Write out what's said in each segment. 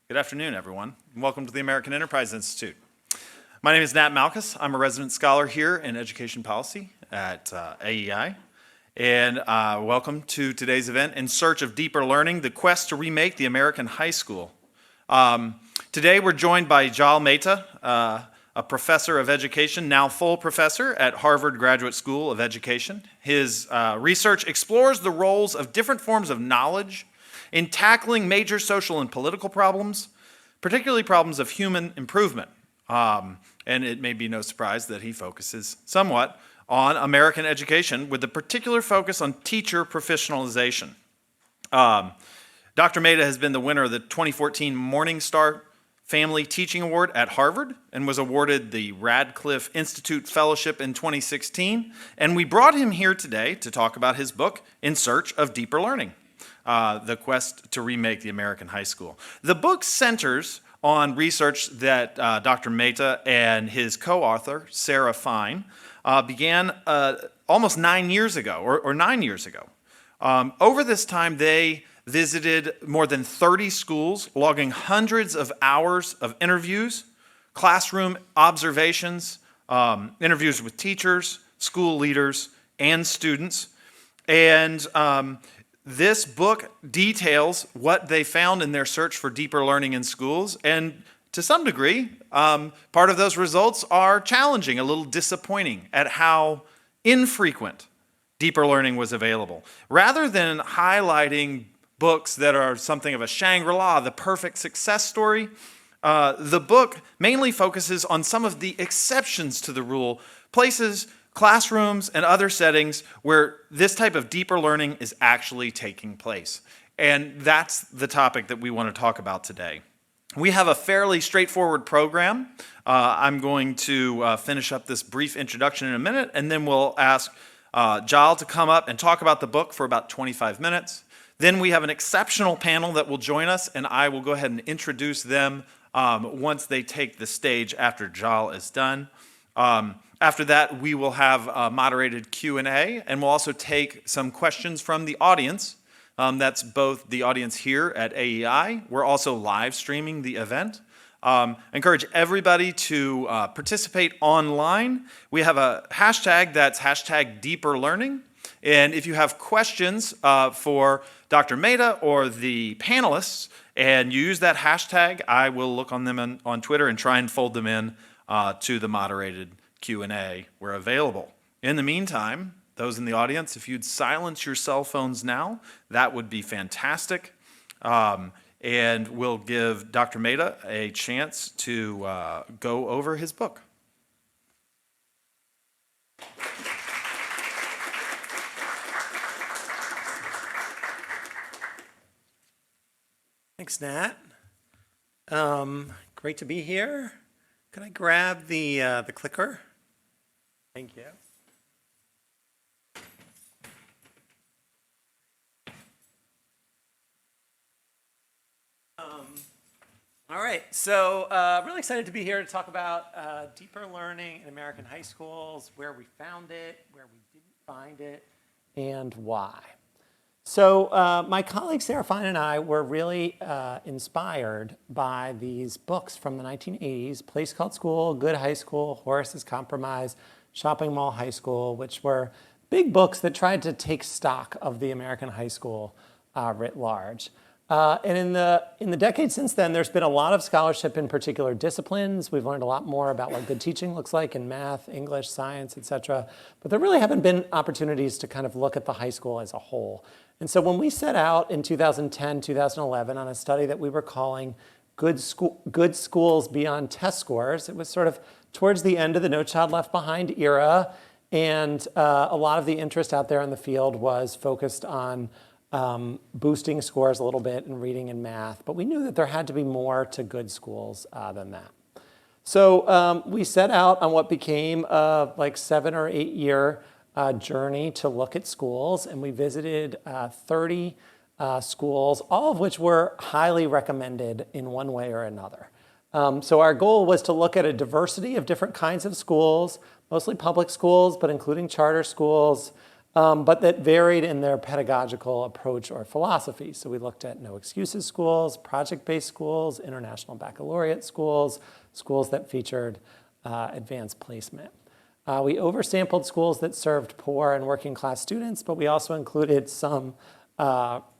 Good afternoon, everyone, and welcome to the American Enterprise Institute. My name is Nat Malkus. I'm a resident scholar here in education policy at AEI, and welcome to today's event, In Search of Deeper Learning, the quest to remake the American high school. Today we're joined by Jal Mehta, a professor of education, now full professor at Harvard Graduate School of Education. His research explores the roles of different forms of knowledge in tackling major social and political problems, particularly problems of human improvement. And it may be no surprise that he focuses somewhat on American education with a particular focus on teacher professionalization. Dr. Mehta has been the winner of the 2014 Morningstar Family Teaching Award at Harvard and was awarded the Radcliffe Institute Fellowship in 2016. And we brought him here today to talk about his book, In Search of Deeper Learning. The quest to remake the American high school. The book centers on research that Dr. Mehta and his co-author, Sarah Fine, began almost 9 years ago, or 9 years ago. Over this time, they visited more than 30 schools, logging hundreds of hours of interviews, classroom observations, interviews with teachers, school leaders, and students. And this book details what they found in their search for deeper learning in schools, and to some degree, part of those results are challenging, a little disappointing at how infrequent deeper learning was available. Rather than highlighting books that are something of a Shangri-La, the perfect success story, the book mainly focuses on some of the exceptions to the rule, places, classrooms, and other settings where this type of deeper learning is actually taking place. And that's the topic that we want to talk about today. We have a fairly straightforward program. I'm going to finish up this brief introduction in a minute, and then we'll ask Jal to come up and talk about the book for about 25 minutes. Then we have an exceptional panel that will join us, and I will go ahead and introduce them once they take the stage after Jal is done. After that, we will have a moderated Q&A, and we'll also take some questions from the audience. That's both the audience here at AEI. We're also live streaming the event. I encourage everybody to participate online. We have a hashtag that's hashtag deeper learning. And if you have questions for Dr. Mehta or the panelists, and you use that hashtag, I will look on them on Twitter and try and fold them in to the moderated Q&A where available. In the meantime, those in the audience, if you'd silence your cell phones now, that would be fantastic. And we'll give Dr. Mehta a chance to go over his book. Thanks, Nat. Great to be here. Can I grab the clicker? Thank you. All right, so really excited to be here to talk about deeper learning in American high schools, where we found it, where we didn't find it, and why. So my colleague Sarah Fine and I were really inspired by these books from the 1980s, Place Called School, Good High School, Horace's Compromise, Shopping Mall High School, which were big books that tried to take stock of the American high school writ large. And in the decades since then, there's been a lot of scholarship in particular disciplines. We've learned a lot more about what good teaching looks like in math, English, science, et cetera. But there really haven't been opportunities to kind of look at the high school as a whole. And so when we set out in 2010, 2011 on a study that we were calling Good Schools Beyond Test Scores, it was sort of towards the end of the No Child Left Behind era. And a lot of the interest out there in the field was focused on boosting scores a little bit in reading and math. But we knew that there had to be more to good schools than that. So we set out on what became a like 7 or 8 year journey to look at schools, and we visited 30 schools, all of which were highly recommended in one way or another. So our goal was to look at a diversity of different kinds of schools, mostly public schools, but including charter schools, but that varied in their pedagogical approach or philosophy. So we looked at no excuses schools, project-based schools, international baccalaureate schools, schools that featured advanced placement. We oversampled schools that served poor and working class students, but we also included some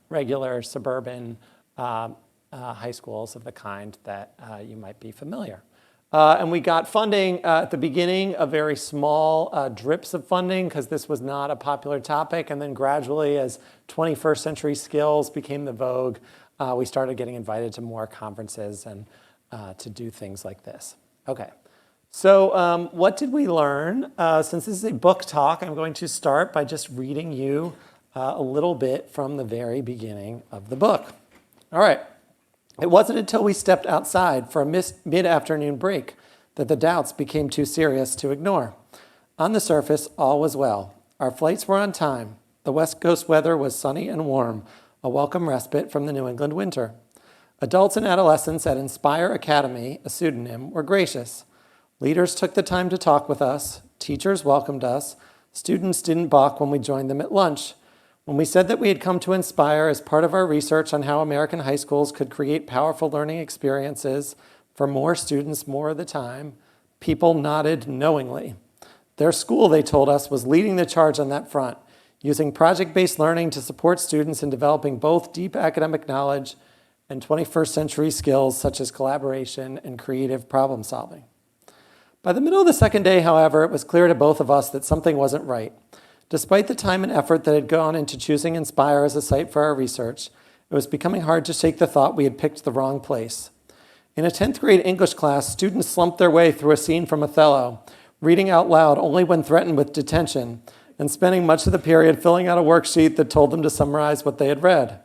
regular suburban high schools of the kind that you might be familiar. And we got funding at the beginning, a very small drips of funding because this was not a popular topic. And then gradually, as 21st century skills became the vogue, we started getting invited to more conferences and to do things like this. Okay, so what did we learn? Since this is a book talk, I'm going to start by just reading you a little bit from the very beginning of the book. All right. It wasn't until we stepped outside for a mid-afternoon break that the doubts became too serious to ignore. On the surface, all was well. Our flights were on time. The West Coast weather was sunny and warm, a welcome respite from the New England winter. Adults and adolescents at Inspire Academy, a pseudonym, were gracious. Leaders took the time to talk with us. Teachers welcomed us. Students didn't balk when we joined them at lunch. When we said that we had come to Inspire as part of our research on how American high schools could create powerful learning experiences for more students more of the time, people nodded knowingly. Their school, they told us, was leading the charge on that front, using project-based learning to support students in developing both deep academic knowledge and 21st century skills such as collaboration and creative problem solving. By the middle of the second day, however, it was clear to both of us that something wasn't right. Despite the time and effort that had gone into choosing Inspire as a site for our research, it was becoming hard to shake the thought we had picked the wrong place. In a 10th grade English class, students slumped their way through a scene from Othello, reading out loud only when threatened with detention, and spending much of the period filling out a worksheet that told them to summarize what they had read.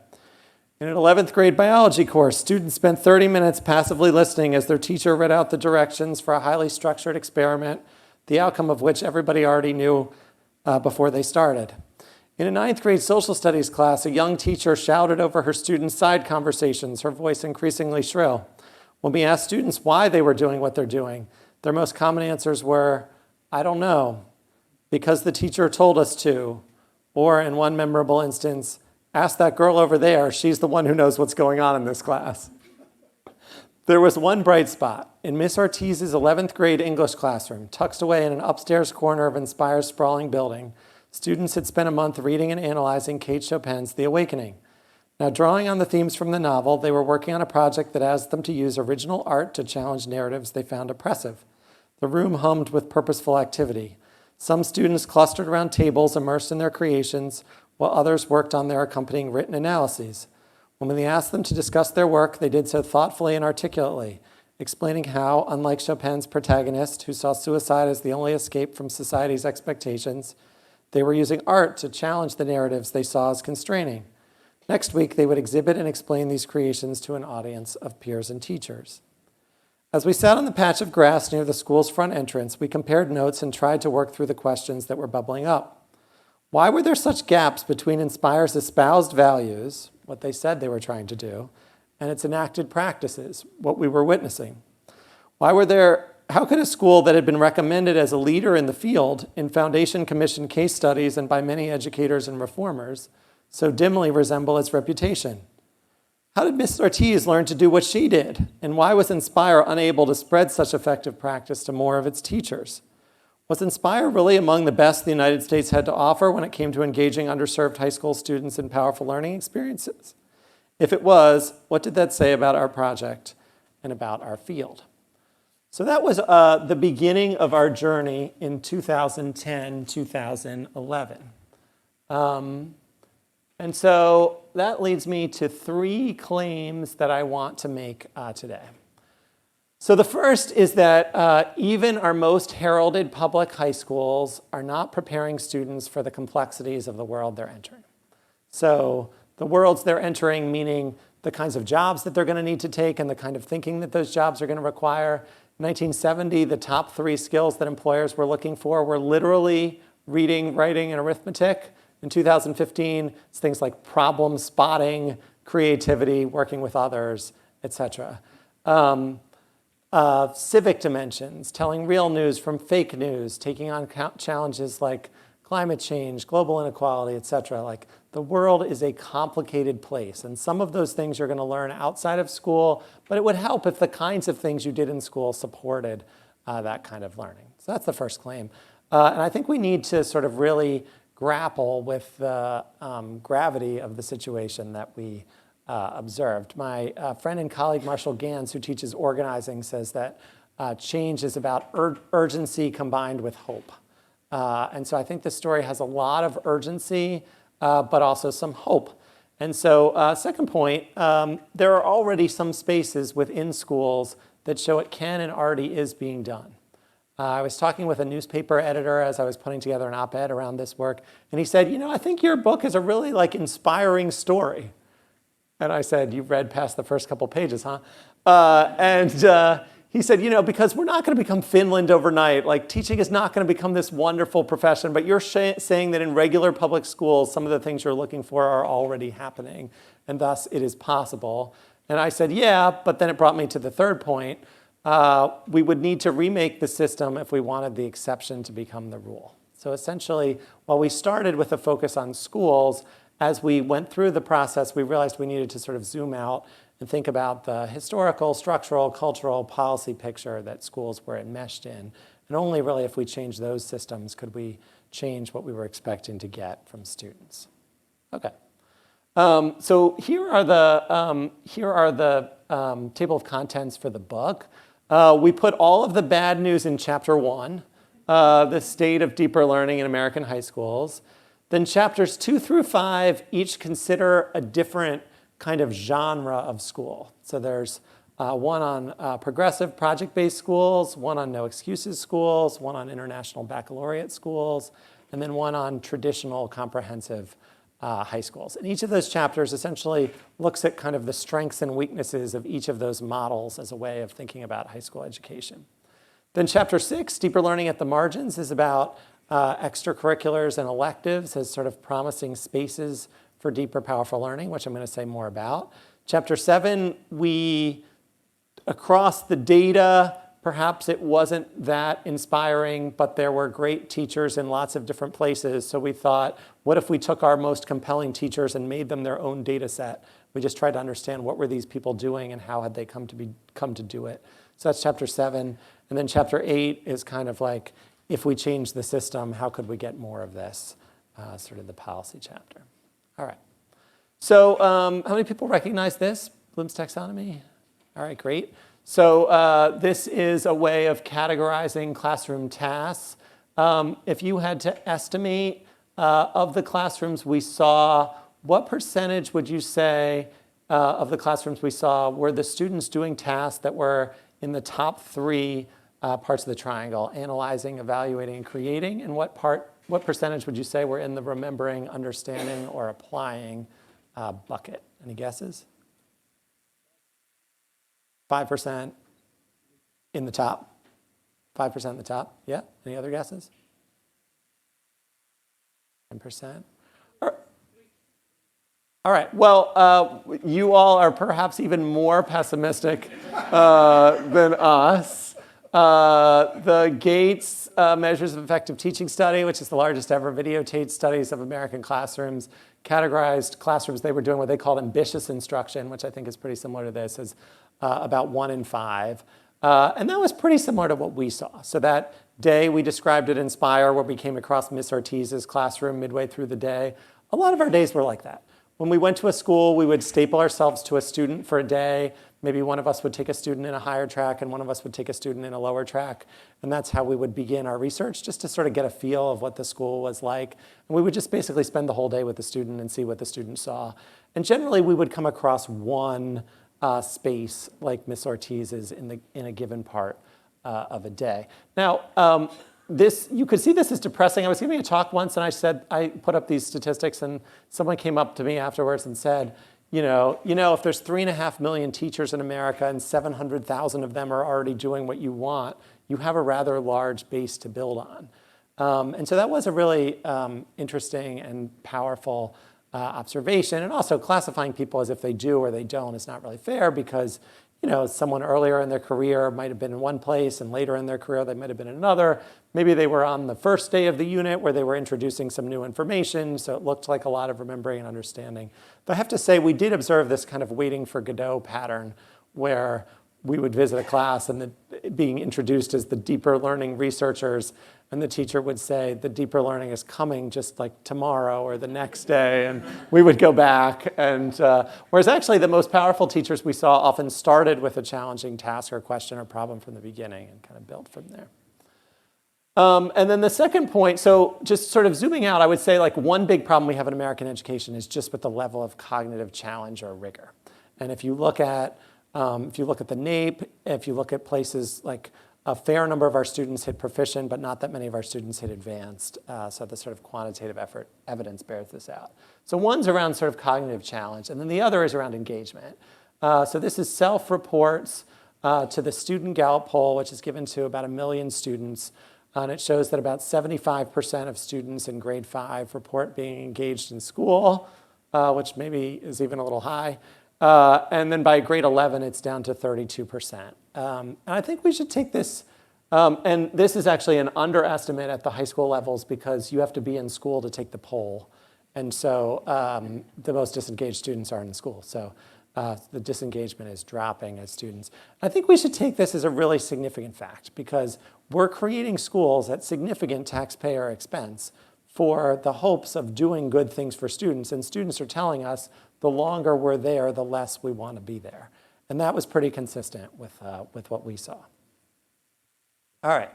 In an 11th grade biology course, students spent 30 minutes passively listening as their teacher read out the directions for a highly structured experiment, the outcome of which everybody already knew before they started. In a 9th grade social studies class, a young teacher shouted over her students' side conversations, her voice increasingly shrill. When we asked students why they were doing what they're doing, their most common answers were, "I don't know, because the teacher told us to," or in one memorable instance, "Ask that girl over there, she's the one who knows what's going on in this class." There was one bright spot. In Miss Ortiz's 11th grade English classroom, tucked away in an upstairs corner of Inspire's sprawling building, students had spent a month reading and analyzing Kate Chopin's The Awakening. Now, drawing on the themes from the novel, they were working on a project that asked them to use original art to challenge narratives they found oppressive. The room hummed with purposeful activity. Some students clustered around tables immersed in their creations, while others worked on their accompanying written analyses. When we asked them to discuss their work, they did so thoughtfully and articulately, explaining how, unlike Chopin's protagonist, who saw suicide as the only escape from society's expectations, they were using art to challenge the narratives they saw as constraining. Next week, they would exhibit and explain these creations to an audience of peers and teachers. As we sat on the patch of grass near the school's front entrance, we compared notes and tried to work through the questions that were bubbling up. Why were there such gaps between Inspire's espoused values, what they said they were trying to do, and its enacted practices, what we were witnessing? How could a school that had been recommended as a leader in the field in Foundation Commission case studies and by many educators and reformers so dimly resemble its reputation? How did Miss Ortiz learn to do what she did? And why was Inspire unable to spread such effective practice to more of its teachers? Was Inspire really among the best the United States had to offer when it came to engaging underserved high school students in powerful learning experiences? If it was, what did that say about our project and about our field? So that was the beginning of our journey in 2010, 2011. And so that leads me to 3 claims that I want to make today. So the first is that even our most heralded public high schools are not preparing students for the complexities of the world they're entering. So the worlds they're entering, meaning the kinds of jobs that they're going to need to take and the kind of thinking that those jobs are going to require. In 1970, the top 3 skills that employers were looking for were literally reading, writing, and arithmetic. In 2015, it's things like problem spotting, creativity, working with others, etc. Civic dimensions, telling real news from fake news, taking on challenges like climate change, global inequality, et cetera. Like, the world is a complicated place. And some of those things you're going to learn outside of school, but it would help if the kinds of things you did in school supported that kind of learning. So that's the first claim. And I think we need to sort of really grapple with the gravity of the situation that we observed. My friend and colleague Marshall Gans, who teaches organizing, says that change is about urgency combined with hope. And so I think this story has a lot of urgency, but also some hope. And so second point, there are already some spaces within schools that show it can and already is being done. I was talking with a newspaper editor as I was putting together an op-ed around this work, and he said, I think your book is a really inspiring story. And I said, you've read past the first couple pages, huh? He said, because we're not going to become Finland overnight. Like, teaching is not going to become this wonderful profession, but you're saying that in regular public schools, some of the things you're looking for are already happening, and thus it is possible. And I said, yeah, but then it brought me to the third point. We would need to remake the system if we wanted the exception to become the rule. So essentially, while we started with a focus on schools, as we went through the process, we realized we needed to sort of zoom out and think about the historical, structural, cultural, policy picture that schools were enmeshed in. And only really if we changed those systems could we change what we were expecting to get from students. Okay. So here are the table of contents for the book. We put all of the bad news in chapter 1, the state of deeper learning in American high schools. Then chapters 2 through 5 each consider a different kind of genre of school. So there's one on progressive project-based schools, one on no excuses schools, one on international baccalaureate schools, and then one on traditional comprehensive high schools. And each of those chapters essentially looks at kind of the strengths and weaknesses of each of those models as a way of thinking about high school education. Then chapter 6, deeper learning at the margins, is about extracurriculars and electives as sort of promising spaces for deeper, powerful learning, which I'm going to say more about. Chapter 7, across the data, perhaps it wasn't that inspiring, but there were great teachers in lots of different places. So we thought, what if we took our most compelling teachers and made them their own data set? We just tried to understand what were these people doing and how had they come to do it. So that's chapter 7. And then chapter 8 is kind of like, if we change the system, how could we get more of this? Sort of the policy chapter. All right. So how many people recognize this? Bloom's taxonomy? All right, great. So this is a way of categorizing classroom tasks. If you had to estimate of the classrooms we saw, what percentage would you say of the classrooms we saw were the students doing tasks that were in the top 3 parts of the triangle: analyzing, evaluating, and creating? And what percentage would you say were in the remembering, understanding, or applying bucket? Any guesses? 5% in the top? 5% in the top? Yeah? Any other guesses? 10%? All right. Well, you all are perhaps even more pessimistic than us. The Gates Measures of Effective Teaching study, which is the largest ever videotaped studies of American classrooms, categorized classrooms they were doing what they called ambitious instruction, which I think is pretty similar to this, as about 1 in 5. And that was pretty similar to what we saw. So that day we described at Inspire, where we came across Miss Ortiz's classroom midway through the day. A lot of our days were like that. When we went to a school, we would staple ourselves to a student for a day. Maybe one of us would take a student in a higher track and one of us would take a student in a lower track. And that's how we would begin our research, just to sort of get a feel of what the school was like. And we would just basically spend the whole day with the student and see what the student saw. And generally, we would come across one space like Miss Ortiz's in a given part of a day. Now, you could see this as depressing. I was giving a talk once and I put up these statistics and someone came up to me afterwards and said, if there's 3.5 million teachers in America and 700,000 of them are already doing what you want, you have a rather large base to build on. And so that was a really interesting and powerful observation. And also classifying people as if they do or they don't is not really fair because someone earlier in their career might have been in one place and later in their career they might have been in another. Maybe they were on the first day of the unit where they were introducing some new information, so it looked like a lot of remembering and understanding. But I have to say, we did observe this kind of waiting for Godot pattern where we would visit a class and being introduced as the deeper learning researchers, and the teacher would say, the deeper learning is coming just like tomorrow or the next day, and we would go back. And whereas actually the most powerful teachers we saw often started with a challenging task or question or problem from the beginning and kind of built from there. And then the second point, so just sort of zooming out, I would say like one big problem we have in American education is just with the level of cognitive challenge or rigor. And if you look at the NAEP, if you look at places like a fair number of our students hit proficient, but not that many of our students hit advanced. So the sort of quantitative evidence bears this out. So one's around sort of cognitive challenge, and then the other is around engagement. So this is self-reports to the student Gallup poll, which is given to about 1 million students. And it shows that about 75% of students in grade 5 report being engaged in school, which maybe is even a little high. And then by grade 11, it's down to 32%. And I think we should take this, and this is actually an underestimate at the high school levels because you have to be in school to take the poll. And so the most disengaged students aren't in school. So the disengagement is dropping as students. I think we should take this as a really significant fact because we're creating schools at significant taxpayer expense for the hopes of doing good things for students. And students are telling us the longer we're there, the less we want to be there. And that was pretty consistent with what we saw. All right.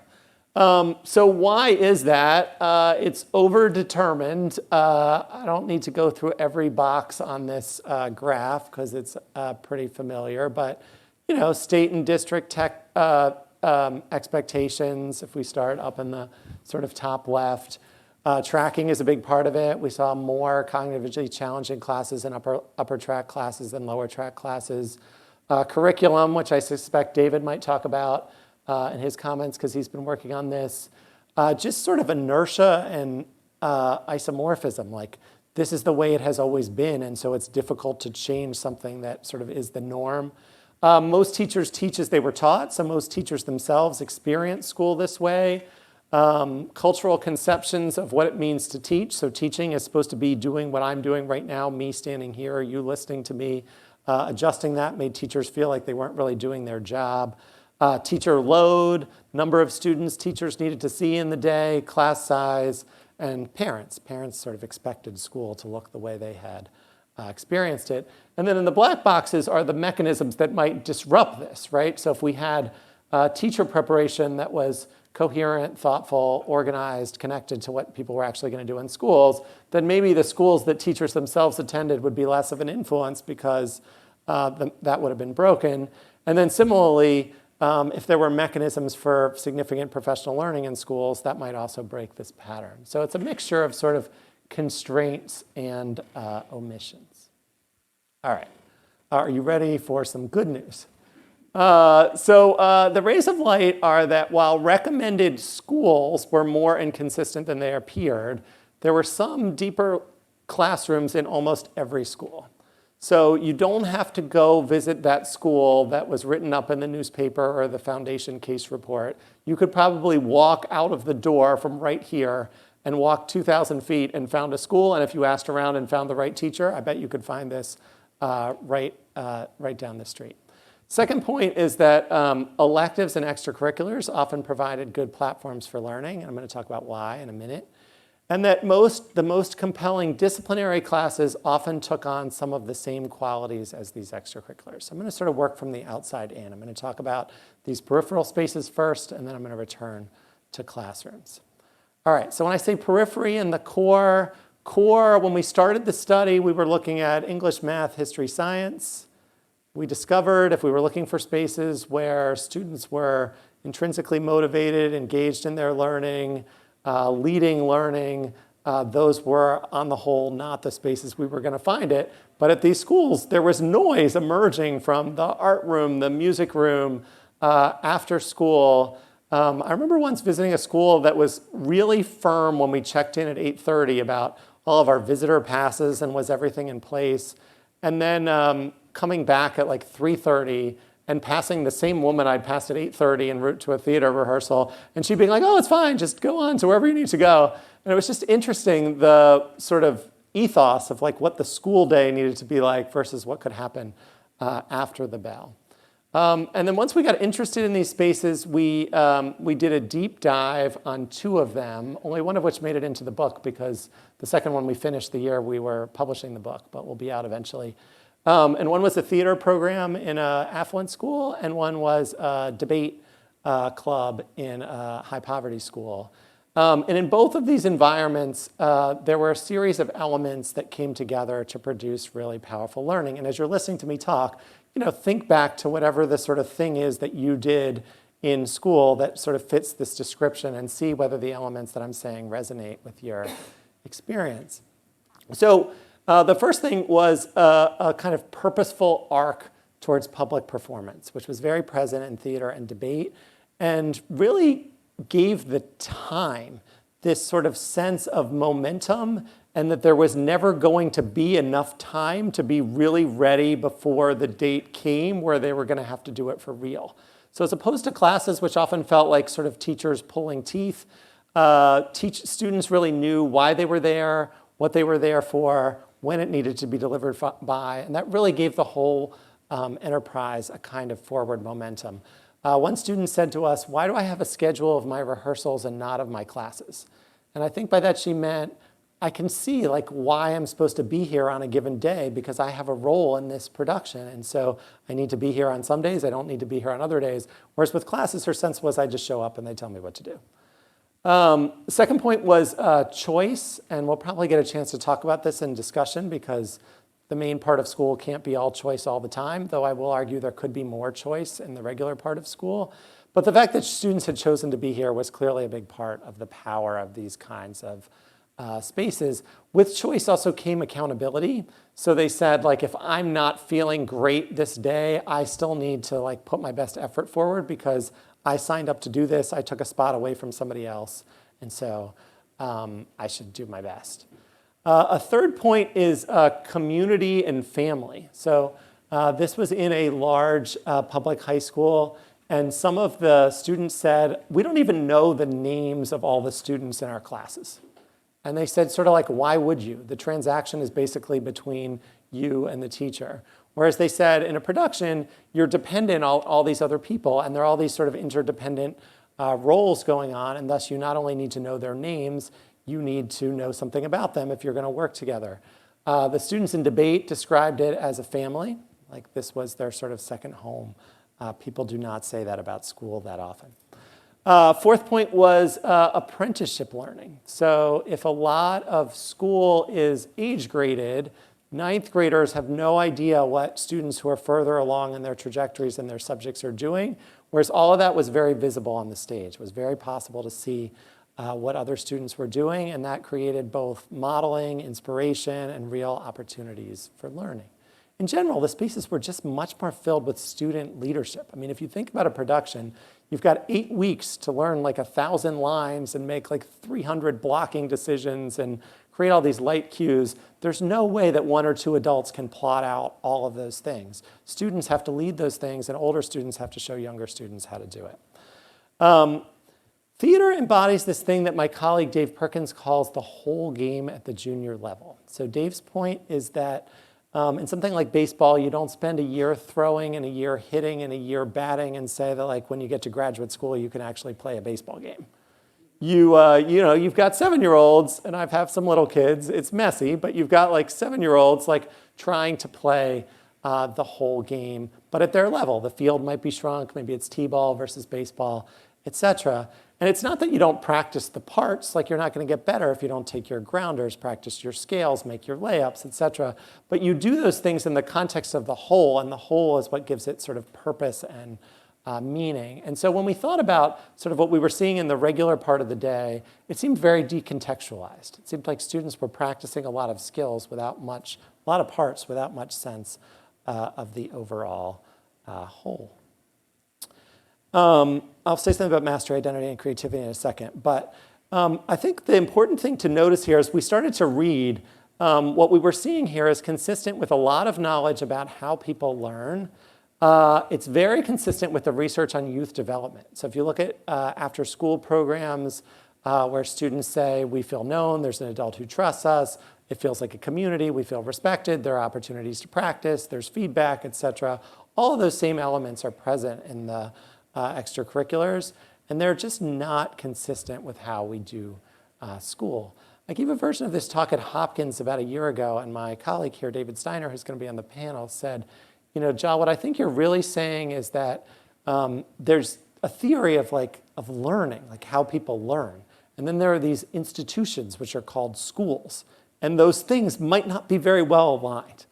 So why is that? It's overdetermined. I don't need to go through every box on this graph because it's pretty familiar. But state and district tech expectations, if we start up in the sort of top left, tracking is a big part of it. We saw more cognitively challenging classes in upper track classes than lower track classes. Curriculum, which I suspect David might talk about in his comments because he's been working on this. Just sort of inertia and isomorphism, like this is the way it has always been, and so it's difficult to change something that sort of is the norm. Most teachers teach as they were taught, so most teachers themselves experience school this way. Cultural conceptions of what it means to teach. So teaching is supposed to be doing what I'm doing right now, me standing here, you listening to me. Adjusting that made teachers feel like they weren't really doing their job. Teacher load, number of students teachers needed to see in the day, class size, and parents. Parents sort of expected school to look the way they had experienced it. And then in the black boxes are the mechanisms that might disrupt this, right? So if we had teacher preparation that was coherent, thoughtful, organized, connected to what people were actually going to do in schools, then maybe the schools that teachers themselves attended would be less of an influence because that would have been broken. And then similarly, if there were mechanisms for significant professional learning in schools, that might also break this pattern. So it's a mixture of sort of constraints and omissions. All right. Are you ready for some good news? The rays of light are that while recommended schools were more inconsistent than they appeared, there were some deeper classrooms in almost every school. So you don't have to go visit that school that was written up in the newspaper or the foundation case report. You could probably walk out of the door from right here and walk 2,000 feet and found a school. And if you asked around and found the right teacher, I bet you could find this right down the street. Second point is that electives and extracurriculars often provided good platforms for learning, and I'm going to talk about why in a minute. And that the most compelling disciplinary classes often took on some of the same qualities as these extracurriculars. So I'm going to sort of work from the outside in. I'm going to talk about these peripheral spaces first, and then I'm going to return to classrooms. All right, so when I say periphery and the core, when we started the study, we were looking at English, math, history, science. We discovered if we were looking for spaces where students were intrinsically motivated, engaged in their learning, leading learning, those were on the whole not the spaces we were going to find it. But at these schools, there was noise emerging from the art room, the music room, after school. I remember once visiting a school that was really firm when we checked in at 8:30 about all of our visitor passes and was everything in place. And then coming back at like 3:30 and passing the same woman I'd passed at 8:30 en route to a theater rehearsal, and she being like, oh, it's fine, just go on to wherever you need to go. And it was just interesting, the sort of ethos of like what the school day needed to be like versus what could happen after the bell. And then once we got interested in these spaces, we did a deep dive on 2 of them, only one of which made it into the book because the second one we finished the year we were publishing the book, but will be out eventually. And one was a theater program in an affluent school, and one was a debate club in a high poverty school. And in both of these environments, there were a series of elements that came together to produce really powerful learning. And as you're listening to me talk, think back to whatever the sort of thing is that you did in school that sort of fits this description and see whether the elements that I'm saying resonate with your experience. So the first thing was a kind of purposeful arc towards public performance, which was very present in theater and debate, and really gave the time this sort of sense of momentum, and that there was never going to be enough time to be really ready before the date came where they were going to have to do it for real. So as opposed to classes, which often felt like sort of teachers pulling teeth, students really knew why they were there, what they were there for, when it needed to be delivered by, and that really gave the whole enterprise a kind of forward momentum. One student said to us, why do I have a schedule of my rehearsals and not of my classes? And I think by that she meant, I can see like why I'm supposed to be here on a given day because I have a role in this production. And so I need to be here on some days, I don't need to be here on other days. Whereas with classes, her sense was I just show up and they tell me what to do. The second point was choice, and we'll probably get a chance to talk about this in discussion because the main part of school can't be all choice all the time, though I will argue there could be more choice in the regular part of school. But the fact that students had chosen to be here was clearly a big part of the power of these kinds of spaces. With choice also came accountability. So they said, like, if I'm not feeling great this day, I still need to like put my best effort forward because I signed up to do this. I took a spot away from somebody else. And so I should do my best. A third point is community and family. So this was in a large public high school. And some of the students said, we don't even know the names of all the students in our classes. And they said sort of like, why would you? The transaction is basically between you and the teacher. Whereas they said in a production, you're dependent on all these other people, and there are all these sort of interdependent roles going on, and thus you not only need to know their names, you need to know something about them if you're going to work together. The students in debate described it as a family, like this was their sort of second home. People do not say that about school that often. Fourth point was apprenticeship learning. So if a lot of school is age graded, ninth graders have no idea what students who are further along in their trajectories and their subjects are doing, whereas all of that was very visible on the stage. It was very possible to see what other students were doing, and that created both modeling, inspiration, and real opportunities for learning. In general, the spaces were just much more filled with student leadership. I mean, if you think about a production, you've got 8 weeks to learn like 1,000 lines and make like 300 blocking decisions and create all these light cues. There's no way that 1 or 2 adults can plot out all of those things. Students have to lead those things, and older students have to show younger students how to do it. Theater embodies this thing that my colleague Dave Perkins calls the whole game at the junior level. So Dave's point is that in something like baseball, you don't spend a year throwing and a year hitting and a year batting and say that like when you get to graduate school, you can actually play a baseball game. You've got 7-year-olds, and I have some little kids. It's messy, but you've got like 7-year-olds like trying to play the whole game, but at their level. The field might be shrunk, maybe it's t-ball versus baseball, et cetera. And it's not that you don't practice the parts, like you're not going to get better if you don't take your grounders, practice your scales, make your layups, et cetera. But you do those things in the context of the whole, and the whole is what gives it sort of purpose and meaning. And so when we thought about sort of what we were seeing in the regular part of the day, it seemed very decontextualized. It seemed like students were practicing a lot of skills without much, a lot of parts without much sense of the overall whole. I'll say something about mastery, identity, and creativity in a second, but I think the important thing to notice here is we started to read what we were seeing here is consistent with a lot of knowledge about how people learn. It's very consistent with the research on youth development. So if you look at after school programs where students say, we feel known, there's an adult who trusts us, it feels like a community, we feel respected, there are opportunities to practice, there's feedback, et cetera. All of those same elements are present in the extracurriculars, and they're just not consistent with how we do school. I gave a version of this talk at Hopkins about a year ago, and my colleague here, David Steiner, who's going to be on the panel, said, you know, Jal, what I think you're really saying is that there's a theory of learning, like how people learn. And then there are these institutions which are called schools. And those things might not be very well aligned.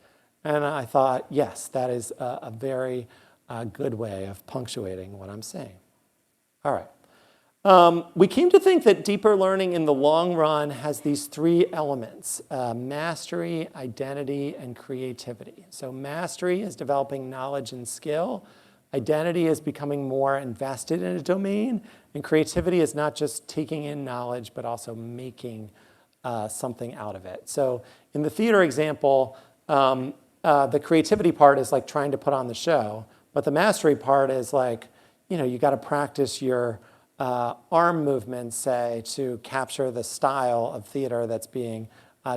And I thought, yes, that is a very good way of punctuating what I'm saying. All right. We came to think that deeper learning in the long run has these three elements: mastery, identity, and creativity. So mastery is developing knowledge and skill. Identity is becoming more invested in a domain. And creativity is not just taking in knowledge, but also making something out of it. So in the theater example, the creativity part is like trying to put on the show. But the mastery part is like, you know, you got to practice your arm movements, say, to capture the style of theater that's being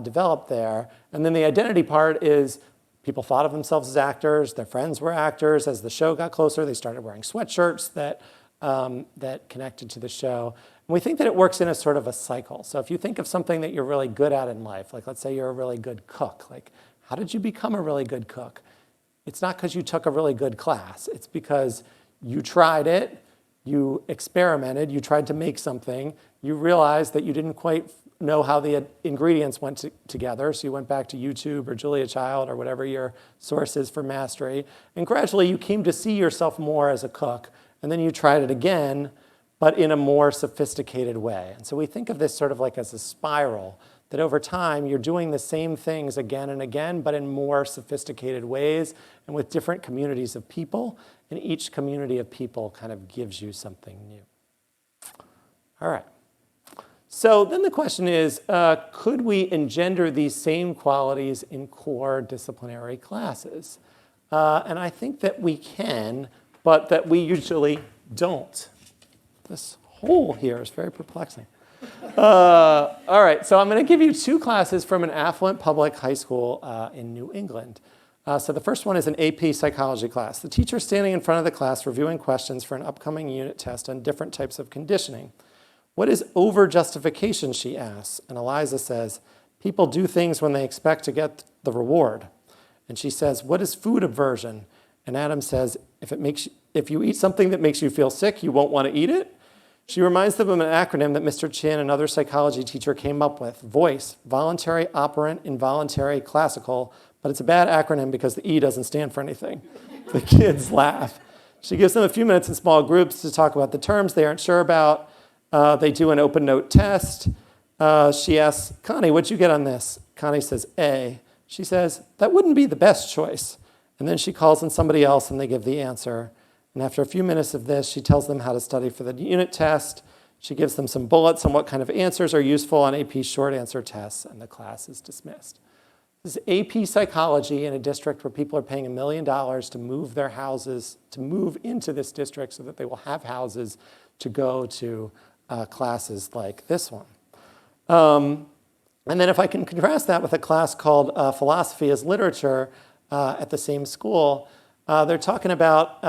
developed there. And then the identity part is people thought of themselves as actors. Their friends were actors. As the show got closer, they started wearing sweatshirts that connected to the show. And we think that it works in a sort of a cycle. So if you think of something that you're really good at in life, like let's say you're a really good cook, like how did you become a really good cook? It's not because you took a really good class. It's because you tried it, you experimented, you tried to make something, you realized that you didn't quite know how the ingredients went together, so you went back to YouTube or Julia Child or whatever your source is for mastery, and gradually you came to see yourself more as a cook, and then you tried it again, but in a more sophisticated way. And so we think of this sort of like as a spiral, that over time you're doing the same things again and again, but in more sophisticated ways and with different communities of people, and each community of people kind of gives you something new. All right. So then the question is, could we engender these same qualities in core disciplinary classes? And I think that we can, but that we usually don't. This hole here is very perplexing. All right, so I'm going to give you two classes from an affluent public high school in New England. So the first one is an AP psychology class. The teacher is standing in front of the class reviewing questions for an upcoming unit test on different types of conditioning. What is over-justification, she asks. And Eliza says, people do things when they expect to get the reward. And she says, what is food aversion? And Adam says, if you eat something that makes you feel sick, you won't want to eat it. She reminds them of an acronym that Mr. Chin, another psychology teacher, came up with. VOICE, voluntary, operant, involuntary, classical. But it's a bad acronym because the E doesn't stand for anything. The kids laugh. She gives them a few minutes in small groups to talk about the terms they aren't sure about. They do an open note test. She asks, Connie, what'd you get on this? Connie says, A. She says, that wouldn't be the best choice. And then she calls on somebody else and they give the answer. And after a few minutes of this, she tells them how to study for the unit test. She gives them some bullets on what kind of answers are useful on AP short answer tests, and the class is dismissed. This is AP psychology in a district where people are paying $1 million to move their houses, to move into this district so that they will have houses to go to classes like this one. And then if I can contrast that with a class called Philosophy as Literature at the same school, they're talking about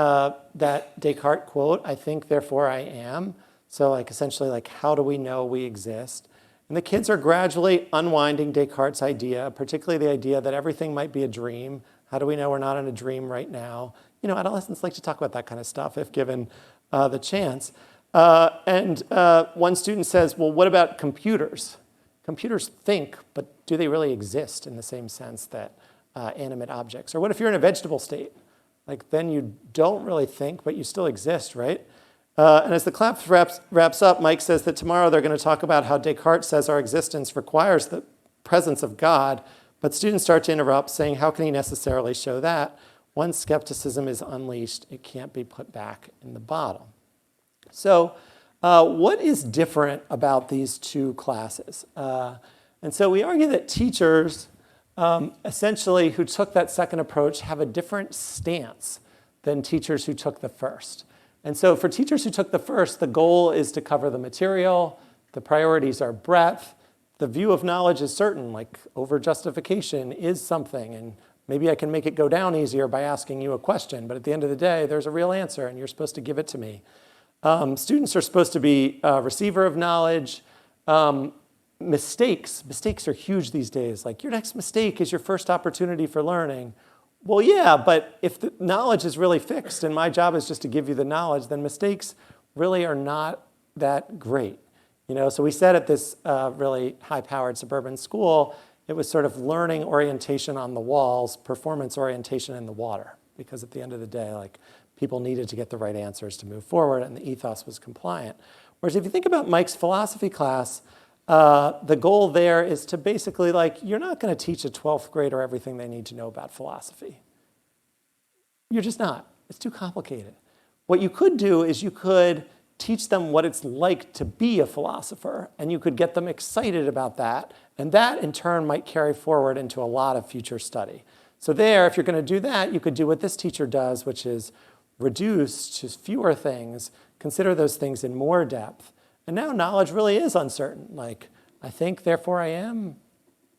that Descartes quote, I think, therefore I am. So like essentially like, how do we know we exist? And the kids are gradually unwinding Descartes' idea, particularly the idea that everything might be a dream. How do we know we're not in a dream right now? You know, adolescents like to talk about that kind of stuff if given the chance. And one student says, well, what about computers? Computers think, but do they really exist in the same sense that animate objects? Or what if you're in a vegetable state? Like then you don't really think, but you still exist, right? And as the class wraps up, Mike says that tomorrow they're going to talk about how Descartes says our existence requires the presence of God, but students start to interrupt, saying, how can he necessarily show that? Once skepticism is unleashed, it can't be put back in the bottle. So What is different about these two classes? And so we argue that teachers, essentially, who took that second approach have a different stance than teachers who took the first. And so for teachers who took the first, the goal is to cover the material, the priorities are breadth, the view of knowledge is certain, like over-justification is something, and maybe I can make it go down easier by asking you a question, but at the end of the day, there's a real answer, and you're supposed to give it to me. Students are supposed to be a receiver of knowledge. Mistakes are huge these days. Like, your next mistake is your first opportunity for learning. Well, yeah, but if the knowledge is really fixed and my job is just to give you the knowledge, then mistakes really are not that great. So we said at this really high-powered suburban school, it was sort of learning orientation on the walls, performance orientation in the water. Because at the end of the day, like, people needed to get the right answers to move forward, and the ethos was compliant. Whereas if you think about Mike's philosophy class, the goal there is to basically, like, you're not going to teach a 12th grader everything they need to know about philosophy. You're just not. It's too complicated. What you could do is you could teach them what it's like to be a philosopher, and you could get them excited about that, and that in turn might carry forward into a lot of future study. So there, if you're going to do that, you could do what this teacher does, which is reduce to fewer things, consider those things in more depth. And now knowledge really is uncertain. Like, I think, therefore I am.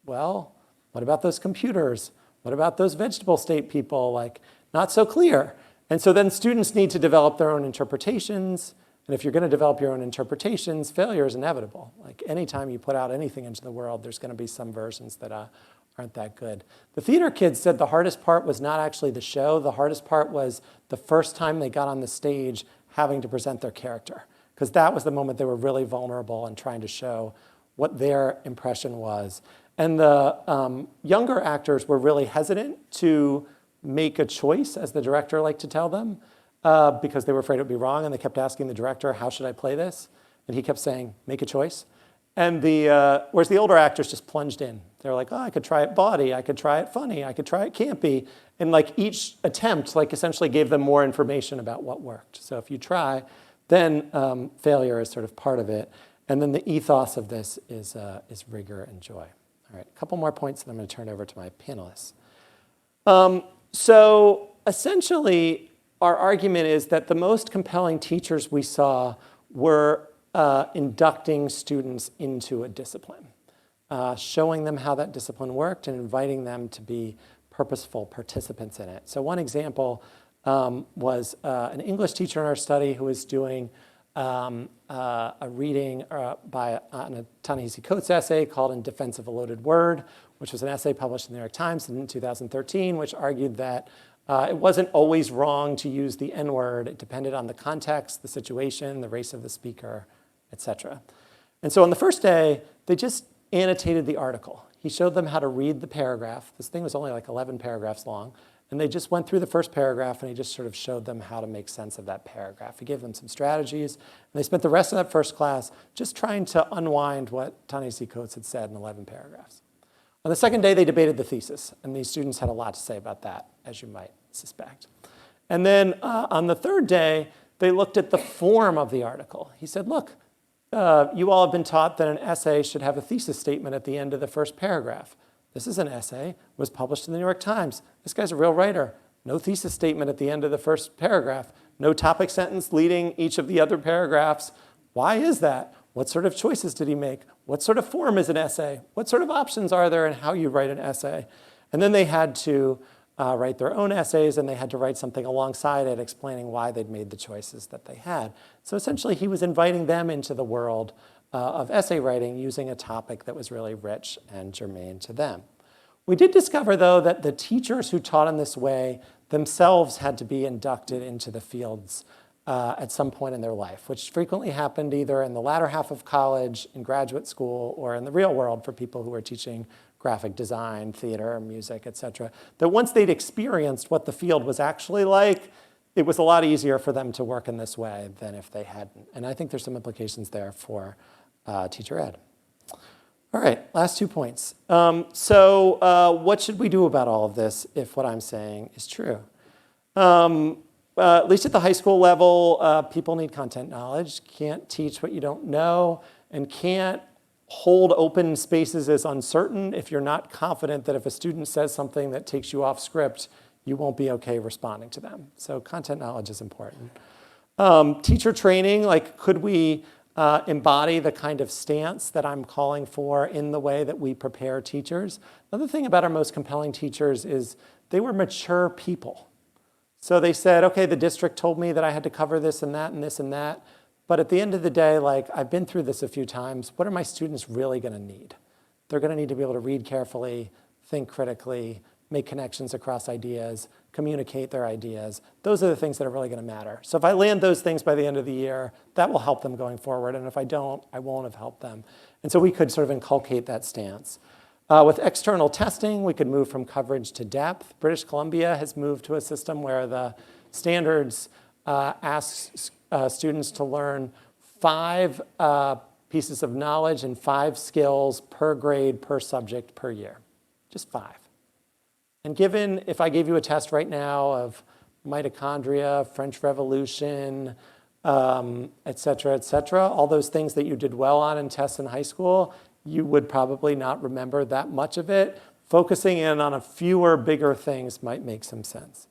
Well, what about those computers? What about those vegetable state people? Like, not so clear. And so then students need to develop their own interpretations. And if you're going to develop your own interpretations, failure is inevitable. Like, anytime you put out anything into the world, there's going to be some versions that aren't that good. The theater kids said the hardest part was not actually the show. The hardest part was the first time they got on the stage having to present their character. Because that was the moment they were really vulnerable and trying to show what their impression was. And the younger actors were really hesitant to make a choice, as the director liked to tell them, because they were afraid it would be wrong, and they kept asking the director, how should I play this? And he kept saying, make a choice. And whereas the older actors just plunged in. They were like, oh, I could try it bawdy, I could try it funny, I could try it campy. And like each attempt like essentially gave them more information about what worked. So if you try, then failure is sort of part of it. And then the ethos of this is rigor and joy. All right, a couple more points, and I'm going to turn it over to my panelists. So essentially, our argument is that the most compelling teachers we saw were inducting students into a discipline, showing them how that discipline worked and inviting them to be purposeful participants in it. So one example was an English teacher in our study who was doing a reading by a Ta-Nehisi Coates essay called In Defense of a Loaded Word, which was an essay published in the New York Times in 2013, which argued that it wasn't always wrong to use the N-word. It depended on the context, the situation, the race of the speaker, etc. And so on the first day, they just annotated the article. He showed them how to read the paragraph. This thing was only like 11 paragraphs long. And they just went through the first paragraph, and he just sort of showed them how to make sense of that paragraph. He gave them some strategies, and they spent the rest of that first class just trying to unwind what Ta-Nehisi Coates had said in 11 paragraphs. On the second day, they debated the thesis, and these students had a lot to say about that, as you might suspect. And then on the third day, they looked at the form of the article. He said, look, you all have been taught that an essay should have a thesis statement at the end of the first paragraph. This is an essay, was published in the New York Times. This guy's a real writer. No thesis statement at the end of the first paragraph. No topic sentence leading each of the other paragraphs. Why is that? What sort of choices did he make? What sort of form is an essay? What sort of options are there in how you write an essay? And then they had to write their own essays, and they had to write something alongside it explaining why they'd made the choices that they had. So essentially, he was inviting them into the world of essay writing using a topic that was really rich and germane to them. We did discover, though, that the teachers who taught in this way themselves had to be inducted into the fields at some point in their life, which frequently happened either in the latter half of college, in graduate school, or in the real world for people who were teaching graphic design, theater, music, et cetera. That once they'd experienced what the field was actually like, it was a lot easier for them to work in this way than if they hadn't. And I think there's some implications there for teacher ed. All right, last 2 points. So what should we do about all of this if what I'm saying is true? at least at the high school level, people need content knowledge, can't teach what you don't know, and can't hold open spaces as uncertain if you're not confident that if a student says something that takes you off script, you won't be okay responding to them. So content knowledge is important. Teacher training, like could we embody the kind of stance that I'm calling for in the way that we prepare teachers? Another thing about our most compelling teachers is they were mature people. So they said, okay, the district told me that I had to cover this and that and this and that. But at the end of the day, like I've been through this a few times, what are my students really gonna need? They're gonna need to be able to read carefully, think critically, make connections across ideas, communicate their ideas. Those are the things that are really gonna matter. So if I land those things by the end of the year, that will help them going forward. And if I don't, I won't have helped them. And so we could sort of inculcate that stance. With external testing, we could move from coverage to depth. British Columbia has moved to a system where the standards asks students to learn 5 pieces of knowledge and 5 skills per grade, per subject, per year. Just 5. And given, if I gave you a test right now of mitochondria, French Revolution, et cetera, all those things that you did well on in tests in high school, you would probably not remember that much of it. Focusing in on a fewer, bigger things might make some sense.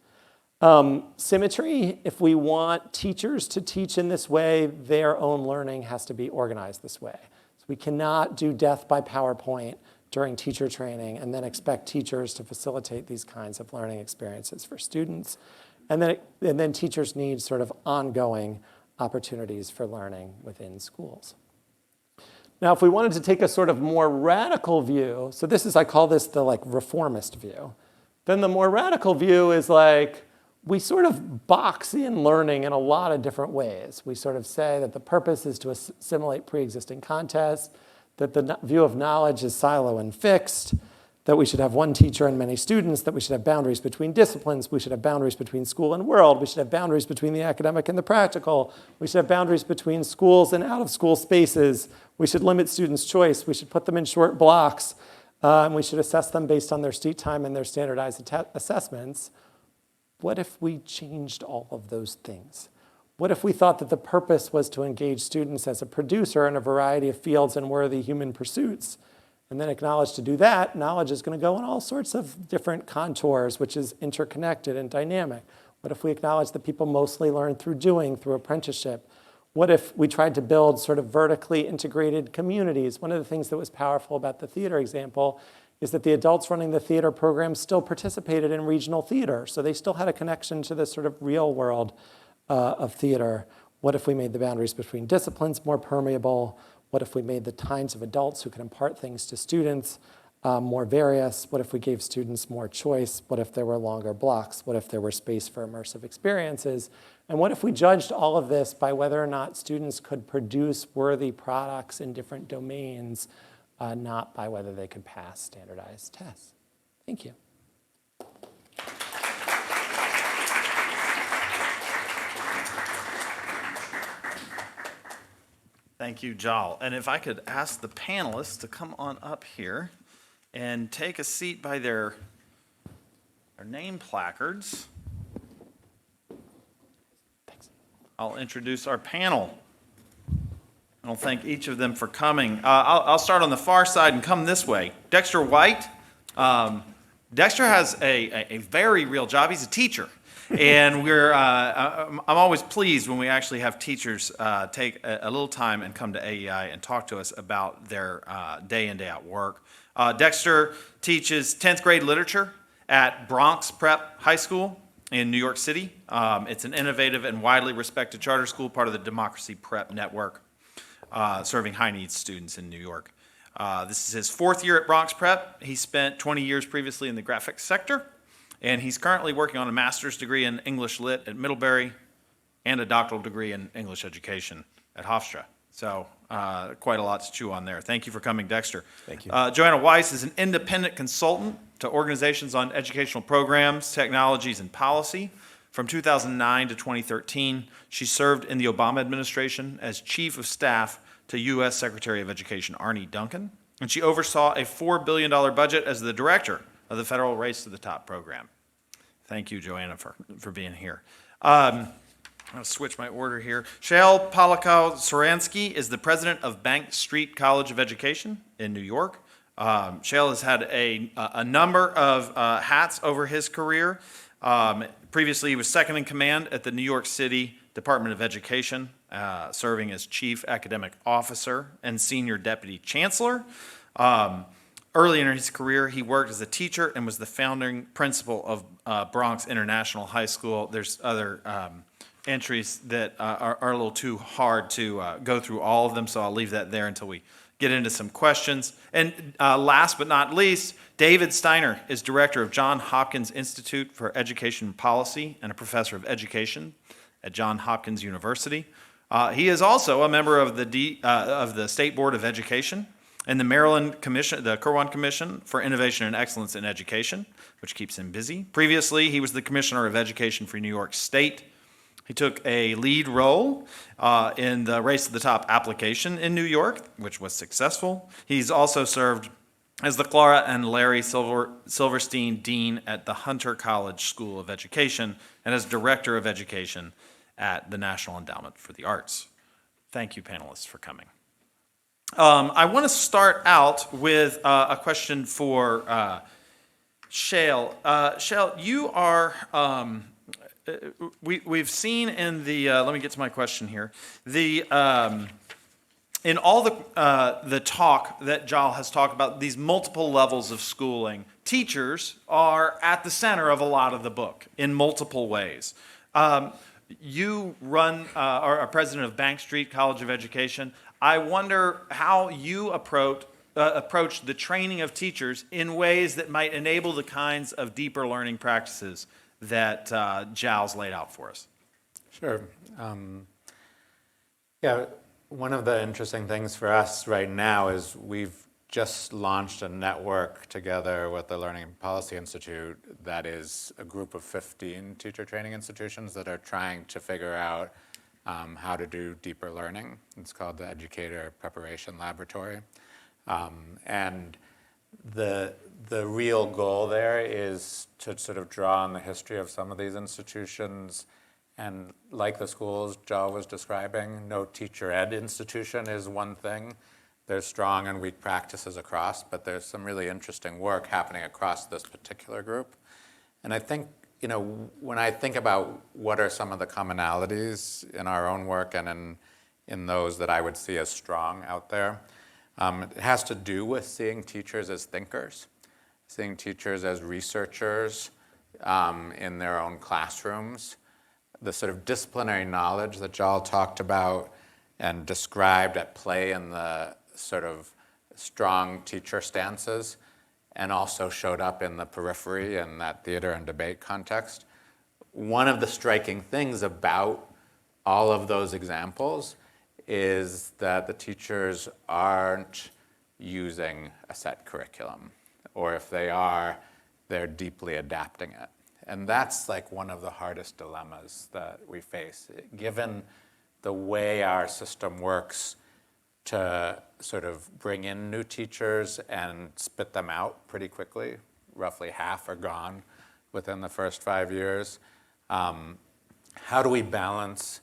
Symmetry, if we want teachers to teach in this way, their own learning has to be organized this way. So we cannot do death by PowerPoint during teacher training and then expect teachers to facilitate these kinds of learning experiences for students. And then teachers need sort of ongoing opportunities for learning within schools. Now, if we wanted to take a sort of more radical view, so this is, I call this the like reformist view, then the more radical view is like, we sort of box in learning in a lot of different ways. We sort of say that the purpose is to assimilate pre-existing context, that the view of knowledge is silo and fixed, that we should have one teacher and many students, that we should have boundaries between disciplines, we should have boundaries between school and world, we should have boundaries between the academic and the practical, we should have boundaries between schools and out-of-school spaces, we should limit students' choice, we should put them in short blocks, and we should assess them based on their seat time and their standardized assessments. What if we changed all of those things? What if we thought that the purpose was to engage students as a producer in a variety of fields and worthy human pursuits? And then acknowledge to do that, knowledge is going to go in all sorts of different contours, which is interconnected and dynamic. What if we acknowledge that people mostly learn through doing, through apprenticeship? What if we tried to build sort of vertically integrated communities? One of the things that was powerful about the theater example is that the adults running the theater program still participated in regional theater. So they still had a connection to this sort of real world of theater. What if we made the boundaries between disciplines more permeable? What if we made the kinds of adults who can impart things to students more various? What if we gave students more choice? What if there were longer blocks? What if there were space for immersive experiences? And what if we judged all of this by whether or not students could produce worthy products in different domains, not by whether they could pass standardized tests? Thank you. Thank you, Jal. And if I could ask the panelists to come on up here and take a seat by their name placards. Thanks. I'll introduce our panel. I'll thank each of them for coming. I'll start on the far side and come this way. Dexter White. Dexter has a very real job. He's a teacher. And I'm always pleased when we actually have teachers take a little time and come to AEI and talk to us about their day in, day out work. Dexter teaches 10th grade literature at Bronx Prep High School in New York City. It's an innovative and widely respected charter school, part of the Democracy Prep Network, serving high needs students in New York. This is his 4th year at Bronx Prep. He spent 20 years previously in the graphics sector. And he's currently working on a master's degree in English Lit at Middlebury and a doctoral degree in English education at Hofstra. So quite a lot to chew on there. Thank you for coming, Dexter. Thank you. Joanna Weiss is an independent consultant to organizations on educational programs, technologies, and policy. From 2009 to 2013, she served in the Obama administration as chief of staff to U.S. Secretary of Education Arne Duncan. And she oversaw a $4 billion budget as the director of the Federal Race to the Top program. Thank you, Joanna, for being here. I'll switch my order here. Shalee Polikow-Soransky is the president of Bank Street College of Education in New York. Shalee has had a number of hats over his career. Previously, he was second in command at the New York City Department of Education, serving as chief academic officer and senior deputy chancellor. Early in his career, he worked as a teacher and was the founding principal of Bronx International High School. There's other entries that are a little too hard to go through all of them, so I'll leave that there until we get into some questions. And last but not least, David Steiner is director of Johns Hopkins Institute for Education Policy and a professor of education at Johns Hopkins University. He is also a member of the State Board of Education and the Maryland Commission, the Kirwan Commission for Innovation and Excellence in Education, which keeps him busy. Previously, he was the Commissioner of Education for New York State. He took a lead role in the Race to the Top application in New York, which was successful. He's also served as the Clara and Larry Silverstein Dean at the Hunter College School of Education and as Director of Education at the National Endowment for the Arts. Thank you, panelists, for coming. I want to start out with a question for Shalee. Shalee, you are... we've seen in the let me get to my question here. In all the talk that Jal has talked about, these multiple levels of schooling, teachers are at the center of a lot of the book in multiple ways. You are president of Bank Street College of Education. I wonder how you approach the training of teachers in ways that might enable the kinds of deeper learning practices that Jal's laid out for us. Sure. Yeah, one of the interesting things for us right now is we've just launched a network together with the Learning Policy Institute that is a group of 15 teacher training institutions that are trying to figure out how to do deeper learning. It's called the Educator Preparation Laboratory. And the real goal there is to sort of draw on the history of some of these institutions. And like the schools Jal was describing, no teacher ed institution is one thing. There's strong and weak practices across, but there's some really interesting work happening across this particular group. And I think, when I think about what are some of the commonalities in our own work and in those that I would see as strong out there, it has to do with seeing teachers as thinkers, seeing teachers as researchers in their own classrooms. The sort of disciplinary knowledge that Jal talked about and described at play in the sort of strong teacher stances and also showed up in the periphery in that theater and debate context. One of the striking things about all of those examples is that the teachers aren't using a set curriculum, or if they are, they're deeply adapting it. And that's like one of the hardest dilemmas that we face, given the way our system works to sort of bring in new teachers and spit them out pretty quickly. Roughly half are gone within the first 5 years. How do we balance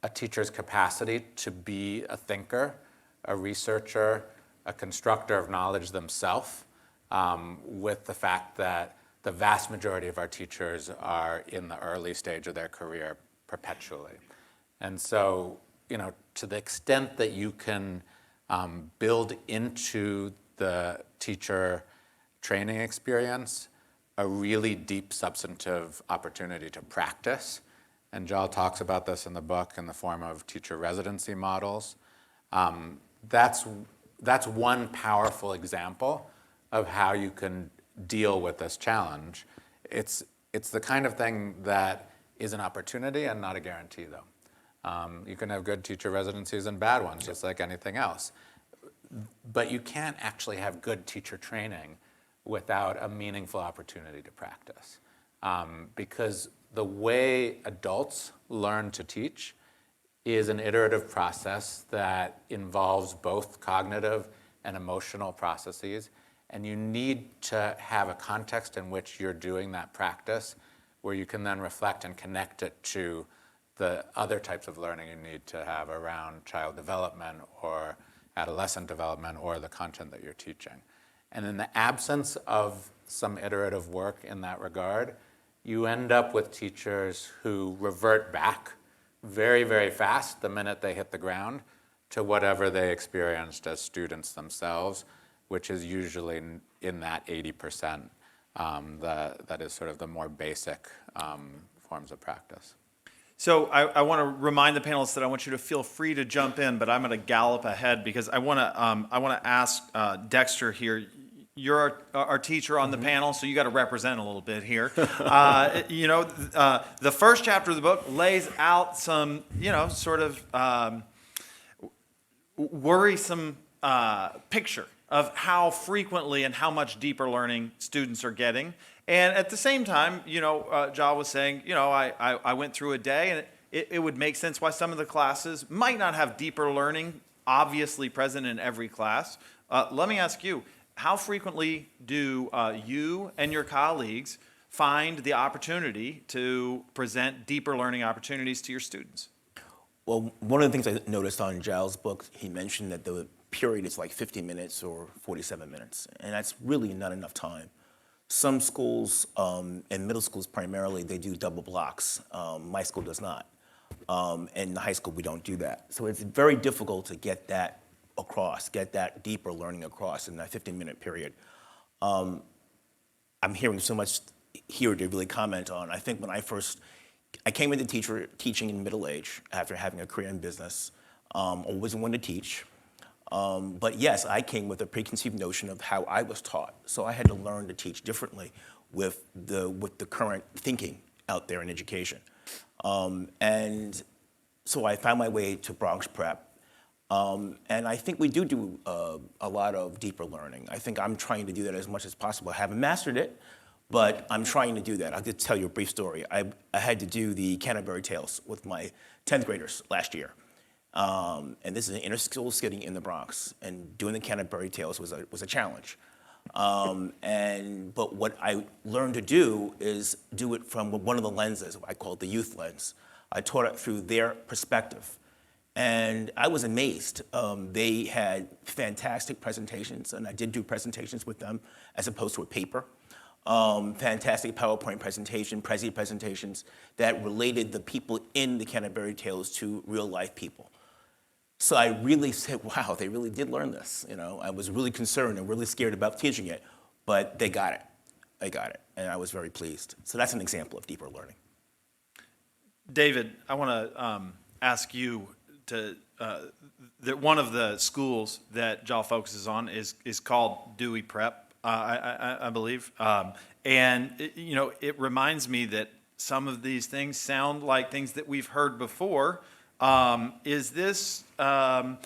a teacher's capacity to be a thinker, a researcher, a constructor of knowledge themselves, with the fact that the vast majority of our teachers are in the early stage of their career perpetually? And so, to the extent that you can build into the teacher training experience a really deep substantive opportunity to practice, and Jal talks about this in the book in the form of teacher residency models, that's one powerful example of how you can deal with this challenge. It's the kind of thing that is an opportunity and not a guarantee, though. You can have good teacher residencies and bad ones, just like anything else. But you can't actually have good teacher training without a meaningful opportunity to practice. Because the way adults learn to teach is an iterative process that involves both cognitive and emotional processes. And you need to have a context in which you're doing that practice where you can then reflect and connect it to the other types of learning you need to have around child development or adolescent development or the content that you're teaching. And in the absence of some iterative work in that regard, you end up with teachers who revert back very, very fast the minute they hit the ground to whatever they experienced as students themselves, which is usually in that 80% that is sort of the more basic forms of practice. So I want to remind the panelists that I want you to feel free to jump in, but I'm going to gallop ahead because I want to ask Dexter here. You're our teacher on the panel, so you got to represent a little bit here. The first chapter of the book lays out some, sort of worrisome picture of how frequently and how much deeper learning students are getting. And at the same time, Jal was saying, I went through a day and it would make sense why some of the classes might not have deeper learning obviously present in every class. Let me ask you, how frequently do you and your colleagues find the opportunity to present deeper learning opportunities to your students? Well, one of the things I noticed on Jal's book, he mentioned that the period is like 50 minutes or 47 minutes, and that's really not enough time. Some schools, and middle schools primarily, they do double blocks. My school does not. And in high school, we don't do that. So it's very difficult to get that across, get that deeper learning across in that 15-minute period. I'm hearing so much here to really comment on. I think when I came into teaching in middle age after having a career in business, always wanted to teach. But yes, I came with a preconceived notion of how I was taught. So I had to learn to teach differently with the current thinking out there in education. And so I found my way to Bronx Prep. And I think we do a lot of deeper learning. I think I'm trying to do that as much as possible. I haven't mastered it, but I'm trying to do that. I'll just tell you a brief story. I had to do the Canterbury Tales with my 10th graders last year. And this is an inter-school sitting in the Bronx. And doing the Canterbury Tales was a challenge. But what I learned to do is do it from one of the lenses, I call it the youth lens. I taught it through their perspective. And I was amazed. They had fantastic presentations, and I did do presentations with them as opposed to a paper. Fantastic PowerPoint presentations that related the people in the Canterbury Tales to real life people. So I really said, wow, they really did learn this. I was really concerned and really scared about teaching it, but they got it. They got it, and I was very pleased. So that's an example of deeper learning. David, I want to ask you that one of the schools that Jal focuses on is called Dewey Prep, I believe. It reminds me that some of these things sound like things that we've heard before. Is this, how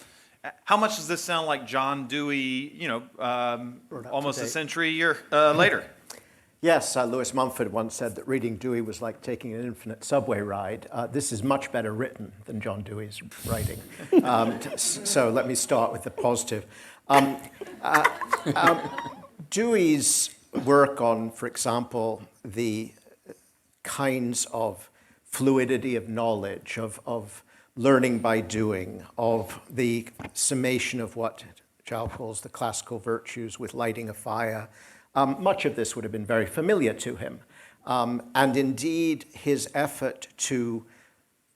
much does this sound like John Dewey, almost a century later? Yes, Lewis Mumford once said that reading Dewey was like taking an infinite subway ride. This is much better written than John Dewey's writing. So let me start with the positive. Dewey's work on, for example, the kinds of fluidity of knowledge, of learning by doing, of the summation of what Jal calls the classical virtues with lighting a fire, much of this would have been very familiar to him. And indeed, his effort to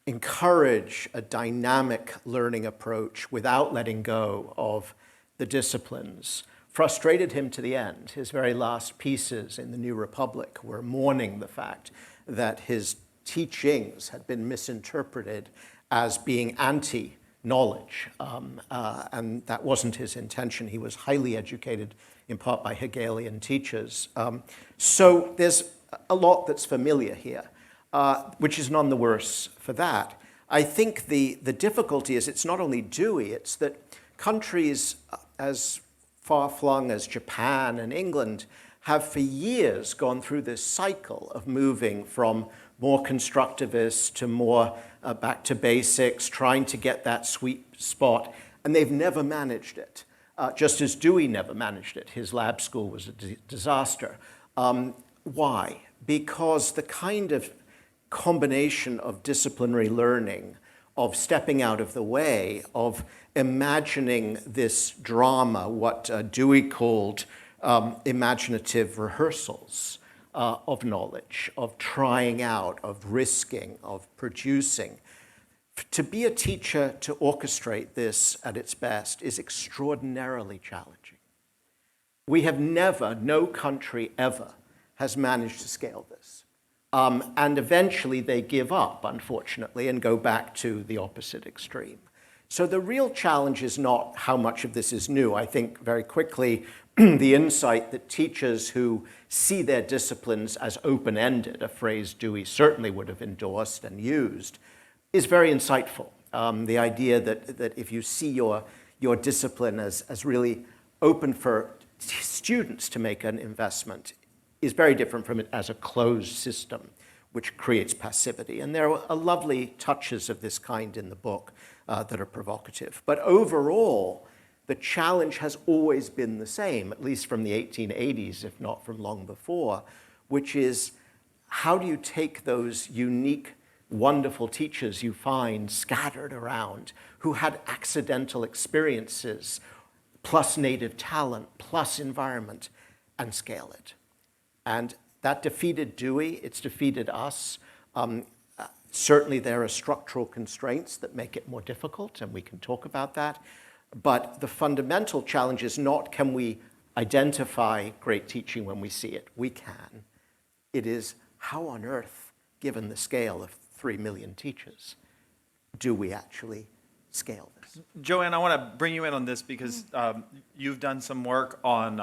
encourage a dynamic learning approach without letting go of the disciplines frustrated him to the end. His very last pieces in the New Republic were mourning the fact that his teachings had been misinterpreted as being anti-knowledge, and that wasn't his intention. He was highly educated, in part by Hegelian teachers. So there's a lot that's familiar here, which is none the worse for that. I think the difficulty is it's not only Dewey, it's that countries as far-flung as Japan and England have for years gone through this cycle of moving from more constructivist to more back to basics, trying to get that sweet spot, and they've never managed it, just as Dewey never managed it. His lab school was a disaster. Why? because the kind of combination of disciplinary learning, of stepping out of the way, of imagining this drama, what Dewey called imaginative rehearsals of knowledge, of trying out, of risking, of producing. To be a teacher, to orchestrate this at its best, is extraordinarily challenging. We have never, no country ever, has managed to scale this. And eventually they give up, unfortunately, and go back to the opposite extreme. So the real challenge is not how much of this is new. I think very quickly the insight that teachers who see their disciplines as open-ended, a phrase Dewey certainly would have endorsed and used, is very insightful. The idea that if you see your discipline as really open for students to make an investment is very different from it as a closed system, which creates passivity. And there are lovely touches of this kind in the book that are provocative. But overall, the challenge has always been the same, at least from the 1880s, if not from long before, which is how do you take those unique, wonderful teachers you find scattered around who had accidental experiences, plus native talent, plus environment, and scale it? And that defeated Dewey, it's defeated us. Certainly there are structural constraints that make it more difficult, and we can talk about that. But the fundamental challenge is not can we identify great teaching when we see it. We can. It is how on earth, given the scale of 3 million teachers, do we actually scale this? Joanne, I want to bring you in on this because you've done some work on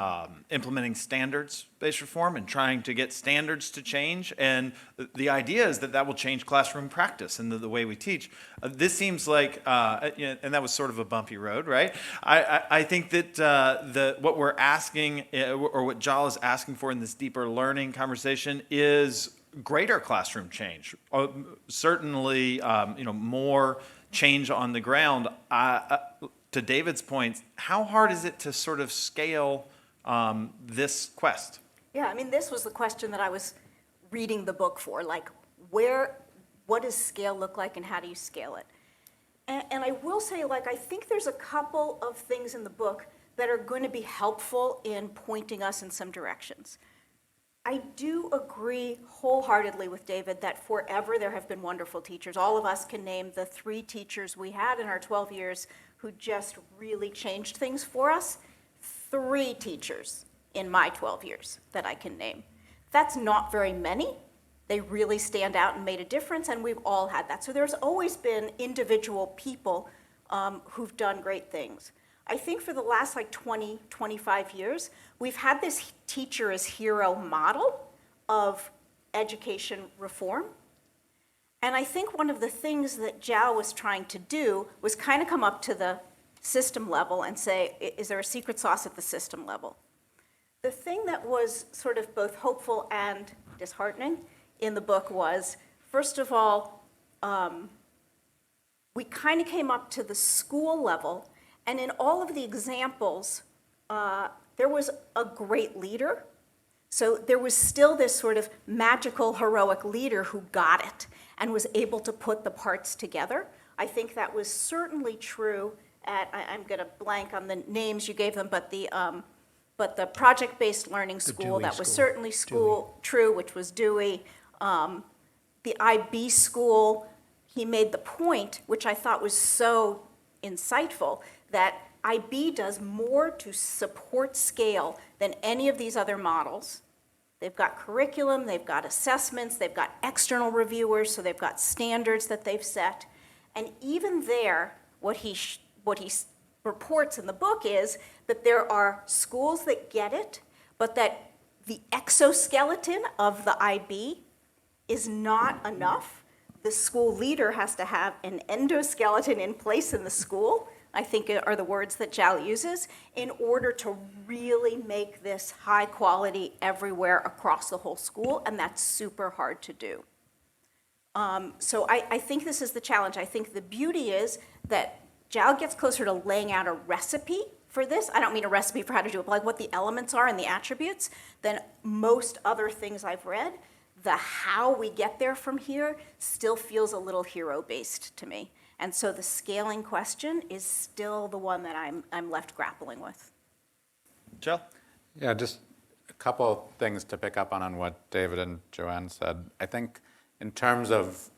implementing standards-based reform and trying to get standards to change. And the idea is that that will change classroom practice and the way we teach. This seems like, and that was sort of a bumpy road, right? I think that what we're asking, or what Jal is asking for in this deeper learning conversation is greater classroom change. Certainly, more change on the ground. To David's point, how hard is it to sort of scale this quest? Yeah, I mean, this was the question that I was reading the book for, like, what does scale look like and how do you scale it? And I will say, like, I think there's a couple of things in the book that are going to be helpful in pointing us in some directions. I do agree wholeheartedly with David that forever there have been wonderful teachers. All of us can name the 3 teachers we had in our 12 years who just really changed things for us. 3 teachers in my 12 years that I can name. That's not very many. They really stand out and made a difference, and we've all had that. So there's always been individual people who've done great things. I think for the last 20, 25 years, we've had this teacher as hero model of education reform. And I think one of the things that Jal was trying to do was kind of come up to the system level and say, is there a secret sauce at the system level? The thing that was sort of both hopeful and disheartening in the book was, first of all, we kind of came up to the school level. And in all of the examples, there was a great leader. So there was still this sort of magical, heroic leader who got it and was able to put the parts together. I think that was certainly true at, I'm going to blank on the names you gave them, but the project-based learning school, that was certainly true, which was Dewey. The IB school, he made the point, which I thought was so insightful, that IB does more to support scale than any of these other models. They've got curriculum, they've got assessments, they've got external reviewers, so they've got standards that they've set. And even there, what he reports in the book is that there are schools that get it, but that the exoskeleton of the IB is not enough. The school leader has to have an endoskeleton in place in the school, I think are the words that Jal uses, in order to really make this high quality everywhere across the whole school, and that's super hard to do. So I think this is the challenge. I think the beauty is that Jal gets closer to laying out a recipe for this. I don't mean a recipe for how to do it, but like what the elements are and the attributes than most other things I've read. the how we get there from here still feels a little hero-based to me. And so the scaling question is still the one that I'm left grappling with. Joe? Yeah, just a couple things to pick up on what David and Joanne said. I think in terms of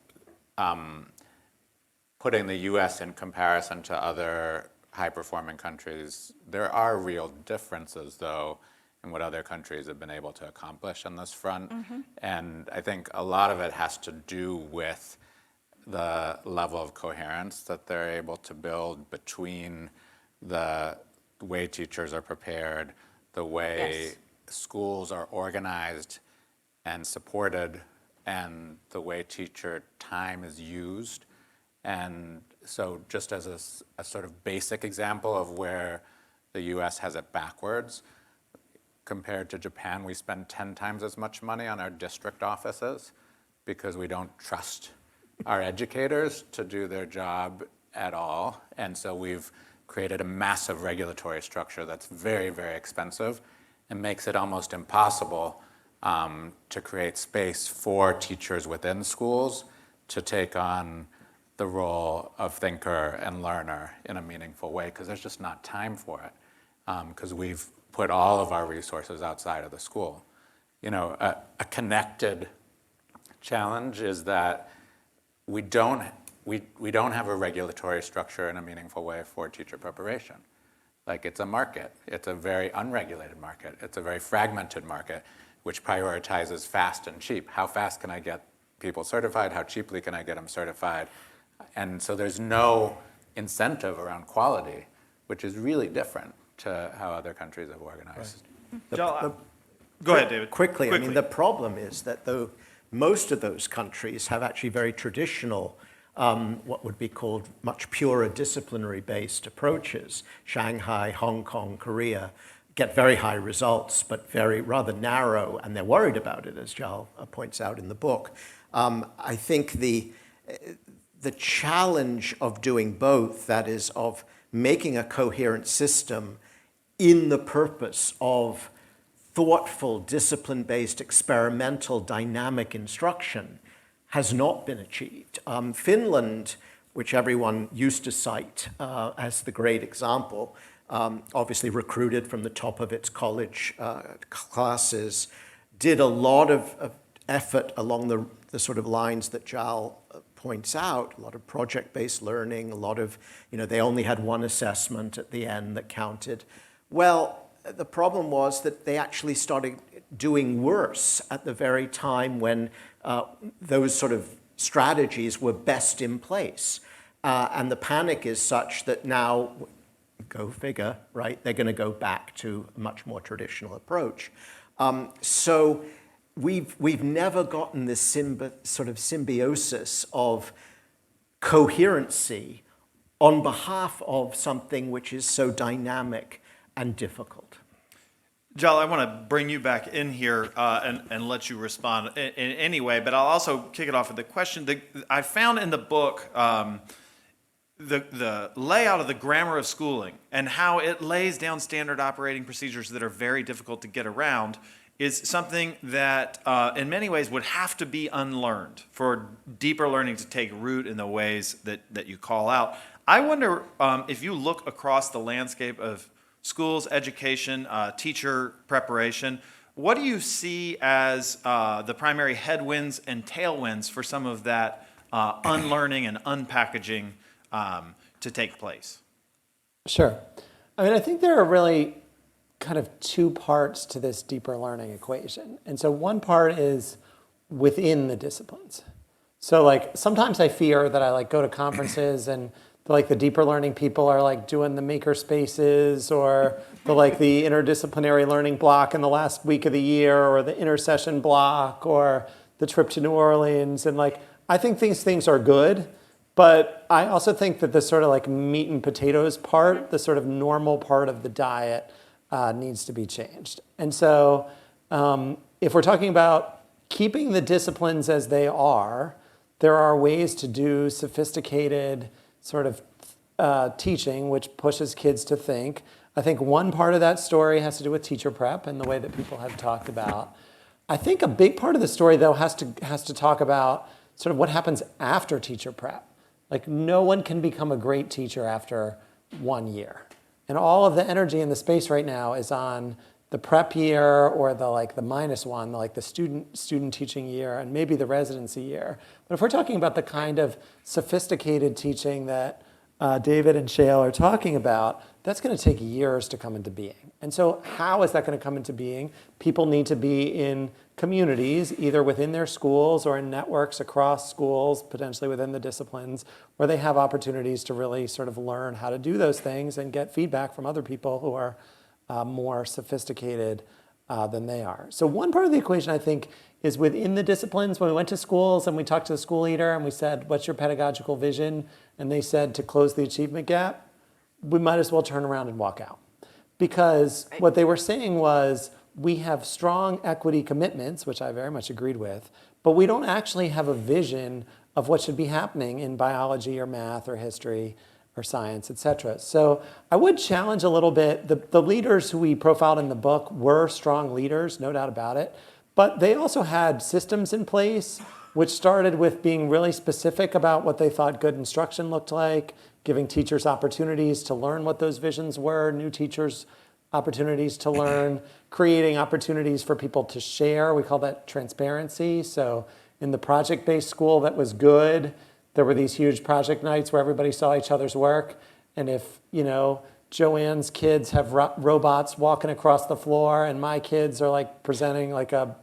putting the US in comparison to other high-performing countries, there are real differences, though, in what other countries have been able to accomplish on this front. And I think a lot of it has to do with the level of coherence that they're able to build between the way teachers are prepared, the way schools are organized and supported, and the way teacher time is used. And so just as a sort of basic example of where the US has it backwards, compared to Japan, we spend 10 times as much money on our district offices because we don't trust our educators to do their job at all. And so we've created a massive regulatory structure that's very, very expensive and makes it almost impossible to create space for teachers within schools to take on the role of thinker and learner in a meaningful way, because there's just not time for it, because we've put all of our resources outside of the school. You know, a connected challenge is that we don't have a regulatory structure in a meaningful way for teacher preparation. Like, it's a market. It's a very unregulated market. It's a very fragmented market, which prioritizes fast and cheap. How fast can I get people certified? How cheaply can I get them certified? And so there's no incentive around quality, which is really different to how other countries have organized. Joel, go ahead, David. Quickly, I mean, the problem is that though most of those countries have actually very traditional, what would be called much purer disciplinary-based approaches. Shanghai, Hong Kong, Korea get very high results, but very rather narrow, and they're worried about it, as Jal points out in the book. I think the challenge of doing both, that is, of making a coherent system in the purpose of thoughtful, discipline-based, experimental, dynamic instruction has not been achieved. Finland, which everyone used to cite as the great example, obviously recruited from the top of its college classes, did a lot of effort along the sort of lines that Jal points out, a lot of project-based learning, a lot of, they only had one assessment at the end that counted. Well, the problem was that they actually started doing worse at the very time when those sort of strategies were best in place. And the panic is such that now, go figure, right, they're going to go back to a much more traditional approach. So we've never gotten this sort of symbiosis of coherency on behalf of something which is so dynamic and difficult. Jal, I want to bring you back in here and let you respond in any way, but I'll also kick it off with the question. I found in the book the layout of the grammar of schooling and how it lays down standard operating procedures that are very difficult to get around is something that in many ways would have to be unlearned for deeper learning to take root in the ways that you call out. I wonder if you look across the landscape of schools, education, teacher preparation, what do you see as the primary headwinds and tailwinds for some of that unlearning and unpackaging to take place? Sure. I mean, I think there are really kind of two parts to this deeper learning equation. And so one part is within the disciplines. So like sometimes I fear that I like go to conferences and like the deeper learning people are like doing the maker spaces or the interdisciplinary learning block in the last week of the year or the intersession block or the trip to New Orleans. And like, I think these things are good, but I also think that the sort of like meat and potatoes part, the sort of normal part of the diet needs to be changed. And so if we're talking about keeping the disciplines as they are, there are ways to do sophisticated sort of teaching, which pushes kids to think. I think one part of that story has to do with teacher prep and the way that people have talked about. I think a big part of the story, though, has to talk about sort of what happens after teacher prep. Like, no one can become a great teacher after 1 year. And all of the energy in the space right now is on the prep year or the -1, like the student teaching year, and maybe the residency year. But if we're talking about the kind of sophisticated teaching that David and Shalee are talking about, that's going to take years to come into being. And so how is that going to come into being? People need to be in communities, either within their schools or in networks across schools, potentially within the disciplines, where they have opportunities to really sort of learn how to do those things and get feedback from other people who are more sophisticated than they are. So one part of the equation, I think, is within the disciplines. When we went to schools and we talked to the school leader and we said, what's your pedagogical vision? And they said to close the achievement gap, we might as well turn around and walk out. Because what they were saying was, we have strong equity commitments, which I very much agreed with, but we don't actually have a vision of what should be happening in biology or math or history or science, et cetera. So I would challenge a little bit. The leaders who we profiled in the book were strong leaders, no doubt about it, but they also had systems in place, which started with being really specific about what they thought good instruction looked like, giving teachers opportunities to learn what those visions were, new teachers opportunities to learn, creating opportunities for people to share. We call that transparency. So in the project-based school that was good, there were these huge project nights where everybody saw each other's work. And if, Joanne's kids have robots walking across the floor and my kids are like presenting like a,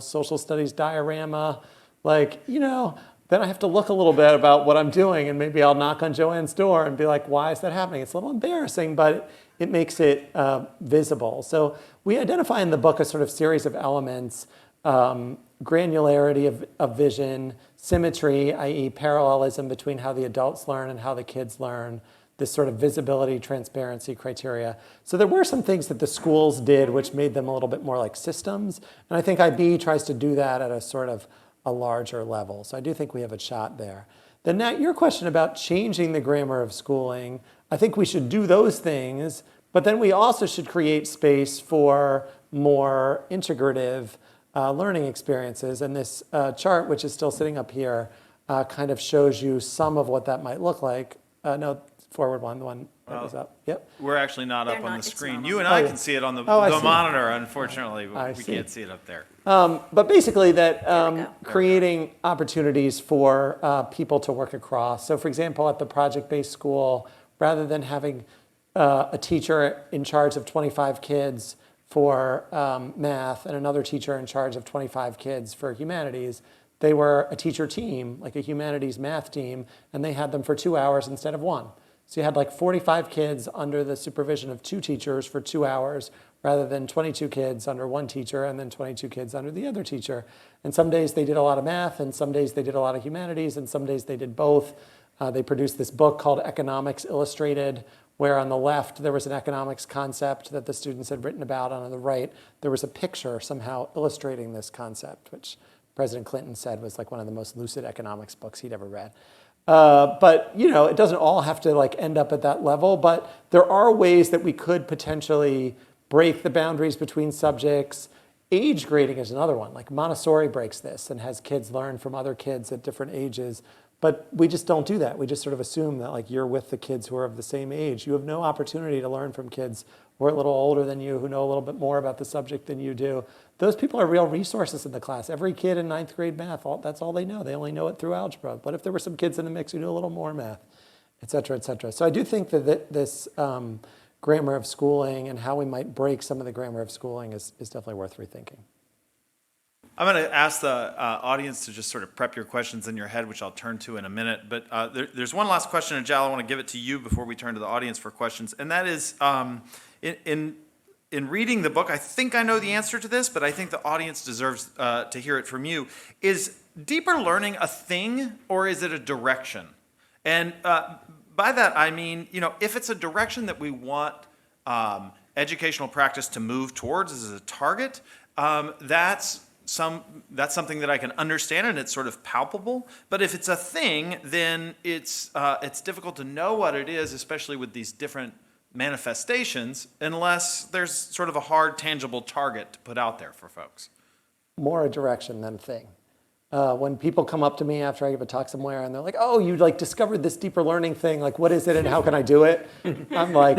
social studies diorama, then I have to look a little bit about what I'm doing, and maybe I'll knock on Joanne's door and be like, why is that happening? It's a little embarrassing, but it makes it visible. So we identify in the book a sort of series of elements, granularity of vision, symmetry, i.e. parallelism between how the adults learn and how the kids learn, this sort of visibility, transparency criteria. So there were some things that the schools did which made them a little bit more like systems. And I think IB tries to do that at a sort of a larger level. So I do think we have a shot there. Then Nat, your question about changing the grammar of schooling, I think we should do those things, but then we also should create space for more integrative learning experiences. And this chart, which is still sitting up here, kind of shows you some of what that might look like. No, forward one, the one that was up. Yep. We're actually not up They're on not- the it's screen. not You on and the- I Oh, can see it on the I see. monitor, unfortunately. I We see. can't see it up there. But basically that There we go. creating opportunities for people to work across. So for example, at the project-based school, rather than having a teacher in charge of 25 kids for math and another teacher in charge of 25 kids for humanities, they were a teacher team, like a humanities math team, and they had them for 2 hours instead of 1. So you had like 45 kids under the supervision of 2 teachers for 2 hours, rather than 22 kids under 1 teacher and then 22 kids under the other teacher. And some days they did a lot of math, and some days they did a lot of humanities, and some days they did both. They produced this book called Economics Illustrated, where on the left there was an economics concept that the students had written about, and on the right there was a picture somehow illustrating this concept, which President Clinton said was like one of the most lucid economics books he'd ever read. But it doesn't all have to like end up at that level, but there are ways that we could potentially break the boundaries between subjects. Age grading is another one. Like Montessori breaks this and has kids learn from other kids at different ages. But we just don't do that. We just sort of assume that like you're with the kids who are of the same age. You have no opportunity to learn from kids who are a little older than you, who know a little bit more about the subject than you do. Those people are real resources in the class. Every kid in 9th grade math, that's all they know. They only know it through algebra. But if there were some kids in the mix who knew a little more math, et cetera, et cetera. So I do think that this grammar of schooling and how we might break some of the grammar of schooling is definitely worth rethinking. I'm going to ask the audience to just sort of prep your questions in your head, which I'll turn to in a minute. But there's one last question, and Jal, I want to give it to you before we turn to the audience for questions. And that is, in reading the book, I think I know the answer to this, but I think the audience deserves to hear it from you. Is deeper learning a thing, or is it a direction? And by that, I mean, if it's a direction that we want educational practice to move towards as a target, that's something that I can understand, and it's sort of palpable. But if it's a thing, then it's difficult to know what it is, especially with these different manifestations, unless there's sort of a hard, tangible target to put out there for folks. more a direction than a thing. When people come up to me after I give a talk somewhere and they're like, oh, you like discovered this deeper learning thing, like what is it and how can I do it? I'm like,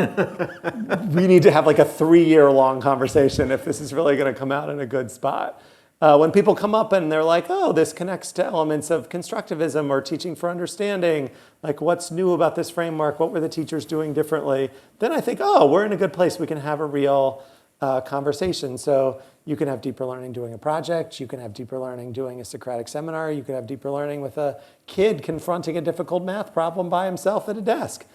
we need to have like a 3-year long conversation if this is really gonna come out in a good spot. When people come up and they're like, oh, this connects to elements of constructivism or teaching for understanding, like what's new about this framework, what were the teachers doing differently, then I think, oh, we're in a good place, we can have a real conversation. So you can have deeper learning doing a project, you can have deeper learning doing a Socratic seminar, you could have deeper learning with a kid confronting a difficult math problem by himself at a desk.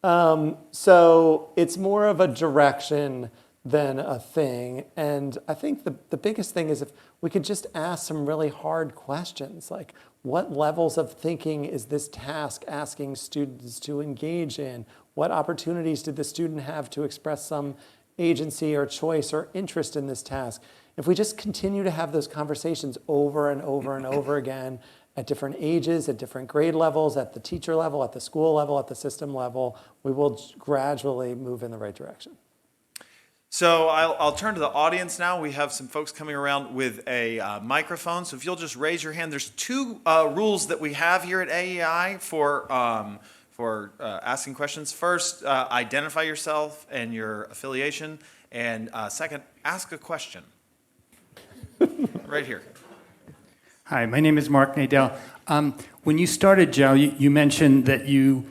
So it's more of a direction than a thing. And I think the biggest thing is if we could just ask some really hard questions, like what levels of thinking is this task asking students to engage in? What opportunities did the student have to express some agency or choice or interest in this task? If we just continue to have those conversations over and over and over again at different ages, at different grade levels, at the teacher level, at the school level, at the system level, we will gradually move in the right direction. So I'll turn to the audience now. We have some folks coming around with a microphone. So if you'll just raise your hand. There's 2 rules that we have here at AEI for asking questions. First, identify yourself and your affiliation. And second, ask a question. Right here. Hi, my name is Mark Nadell. When you started, Jal, you mentioned that you,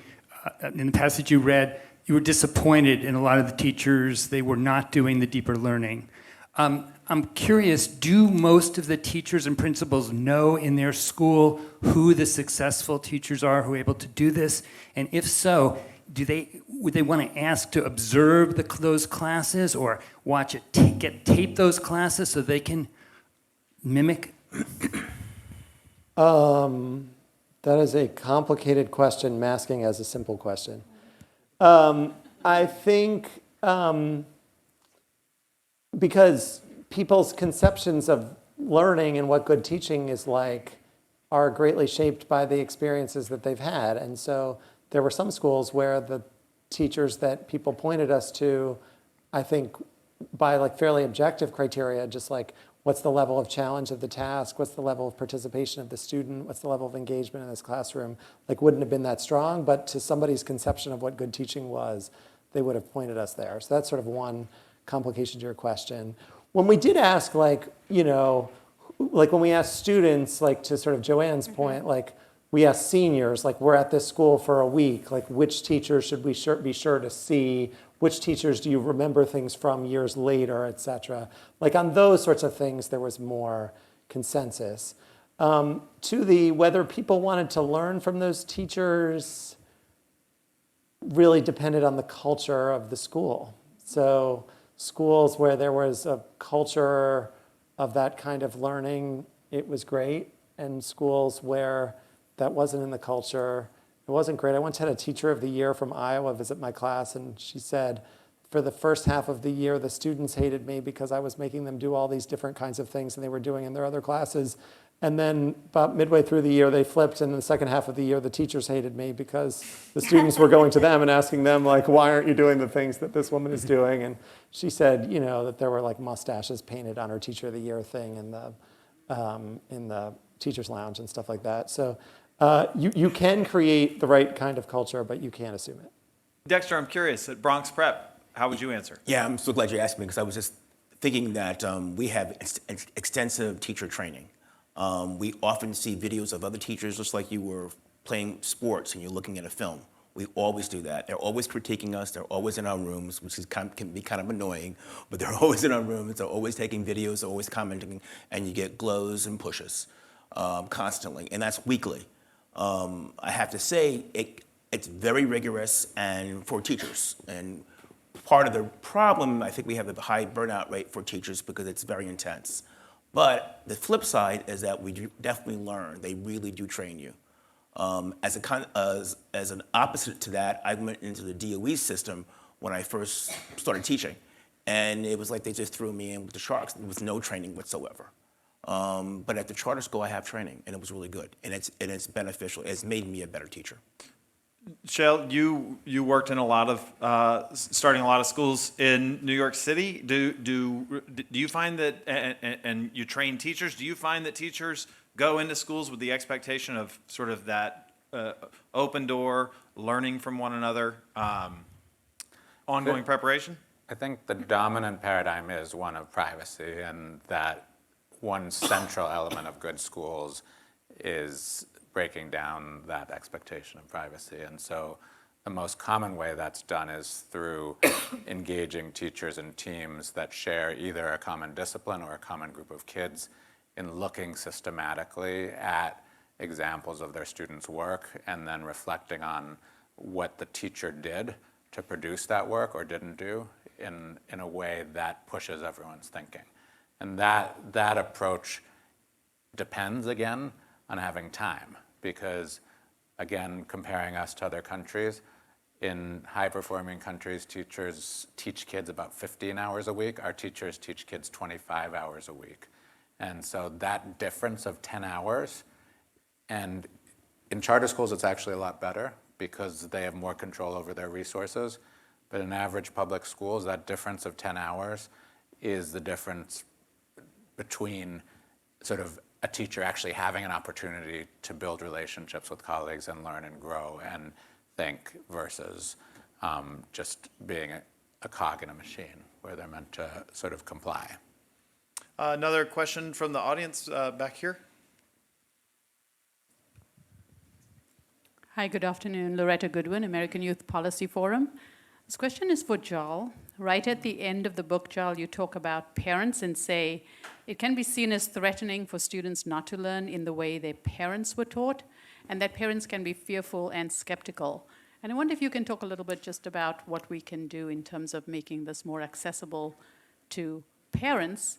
in the passage you read, you were disappointed in a lot of the teachers. They were not doing the deeper learning. I'm curious, do most of the teachers and principals know in their school who the successful teachers are who are able to do this? And if so, would they want to ask to observe those classes or watch it, tape those classes so they can mimic? That is a complicated question masking as a simple question. I think because people's conceptions of learning and what good teaching is like are greatly shaped by the experiences that they've had. And so there were some schools where the teachers that people pointed us to, I think by like fairly objective criteria, just like what's the level of challenge of the task, what's the level of participation of the student, what's the level of engagement in this classroom, like wouldn't have been that strong, but to somebody's conception of what good teaching was, they would have pointed us there. So that's sort of one complication to your question. When we did ask, like, you know, like when we asked students, like to sort of Joanne's point, like we asked seniors, like we're at this school for a week, like which teachers should we be sure to see? Which teachers do you remember things from years later, et cetera? Like on those sorts of things, there was more consensus. To the whether people wanted to learn from those teachers really depended on the culture of the school. So schools where there was a culture of that kind of learning, it was great. And schools where that wasn't in the culture, it wasn't great. I once had a teacher of the year from Iowa visit my class, and she said, for the first half of the year, the students hated me because I was making them do all these different kinds of things than they were doing in their other classes. And then about midway through the year, they flipped, and in the second half of the year, the teachers hated me because the students were going to them and asking them, like, why aren't you doing the things that this woman is doing? And she said, you know, that there were like mustaches painted on her teacher of the year thing in the teacher's lounge and stuff like that. So you can create the right kind of culture, but you can't assume it. Dexter, I'm curious, at Bronx Prep, how would you answer? Yeah, I'm so glad you asked me because I was just thinking that we have extensive teacher training. We often see videos of other teachers just like you were playing sports and you're looking at a film. We always do that. They're always critiquing us. They're always in our rooms, which can be kind of annoying, but they're always in our rooms. They're always taking videos, they're always commenting, and you get glows and pushes constantly, and that's weekly. I have to say, it's very rigorous and for teachers. And part of the problem, I think we have a high burnout rate for teachers because it's very intense. But the flip side is that we do definitely learn. They really do train you. As an opposite to that, I went into the DOE system when I first started teaching. And it was like they just threw me in with the sharks. There was no training whatsoever. But at the charter school, I have training, and it was really good. And it's beneficial. It's made me a better teacher. Shale, you worked in a lot of starting a lot of schools in New York City. Do you find that, and you train teachers? Do you find that teachers go into schools with the expectation of sort of that open door, learning from one another, ongoing preparation? I think the dominant paradigm is one of privacy, and that one central element of good schools is breaking down that expectation of privacy. And so the most common way that's done is through engaging teachers in teams that share either a common discipline or a common group of kids in looking systematically at examples of their students' work and then reflecting on what the teacher did to produce that work or didn't do in a way that pushes everyone's thinking. And that approach depends, again, on having time, because, again, comparing us to other countries, in high-performing countries, teachers teach kids about 15 hours a week. Our teachers teach kids 25 hours a week. And so that difference of 10 hours, and in charter schools, it's actually a lot better because they have more control over their resources. But in average public schools, that difference of 10 hours is the difference between sort of a teacher actually having an opportunity to build relationships with colleagues and learn and grow and think versus just being a cog in a machine where they're meant to sort of comply. Another question from the audience back here. Hi, good afternoon. Loretta Goodwin, American Youth Policy Forum. This question is for Jal. Right at the end of the book, Jal, you talk about parents and say it can be seen as threatening for students not to learn in the way their parents were taught, and that parents can be fearful and skeptical. And I wonder if you can talk a little bit just about what we can do in terms of making this more accessible to parents.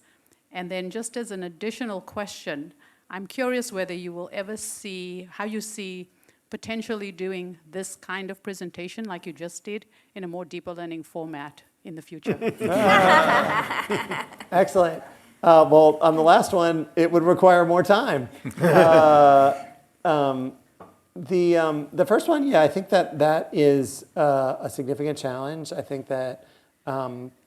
And then just as an additional question, I'm curious whether you will ever see, how you see potentially doing this kind of presentation like you just did in a more deeper learning format in the future. Excellent. Well, on the last one, it would require more time. The first one, yeah, I think that is a significant challenge. I think that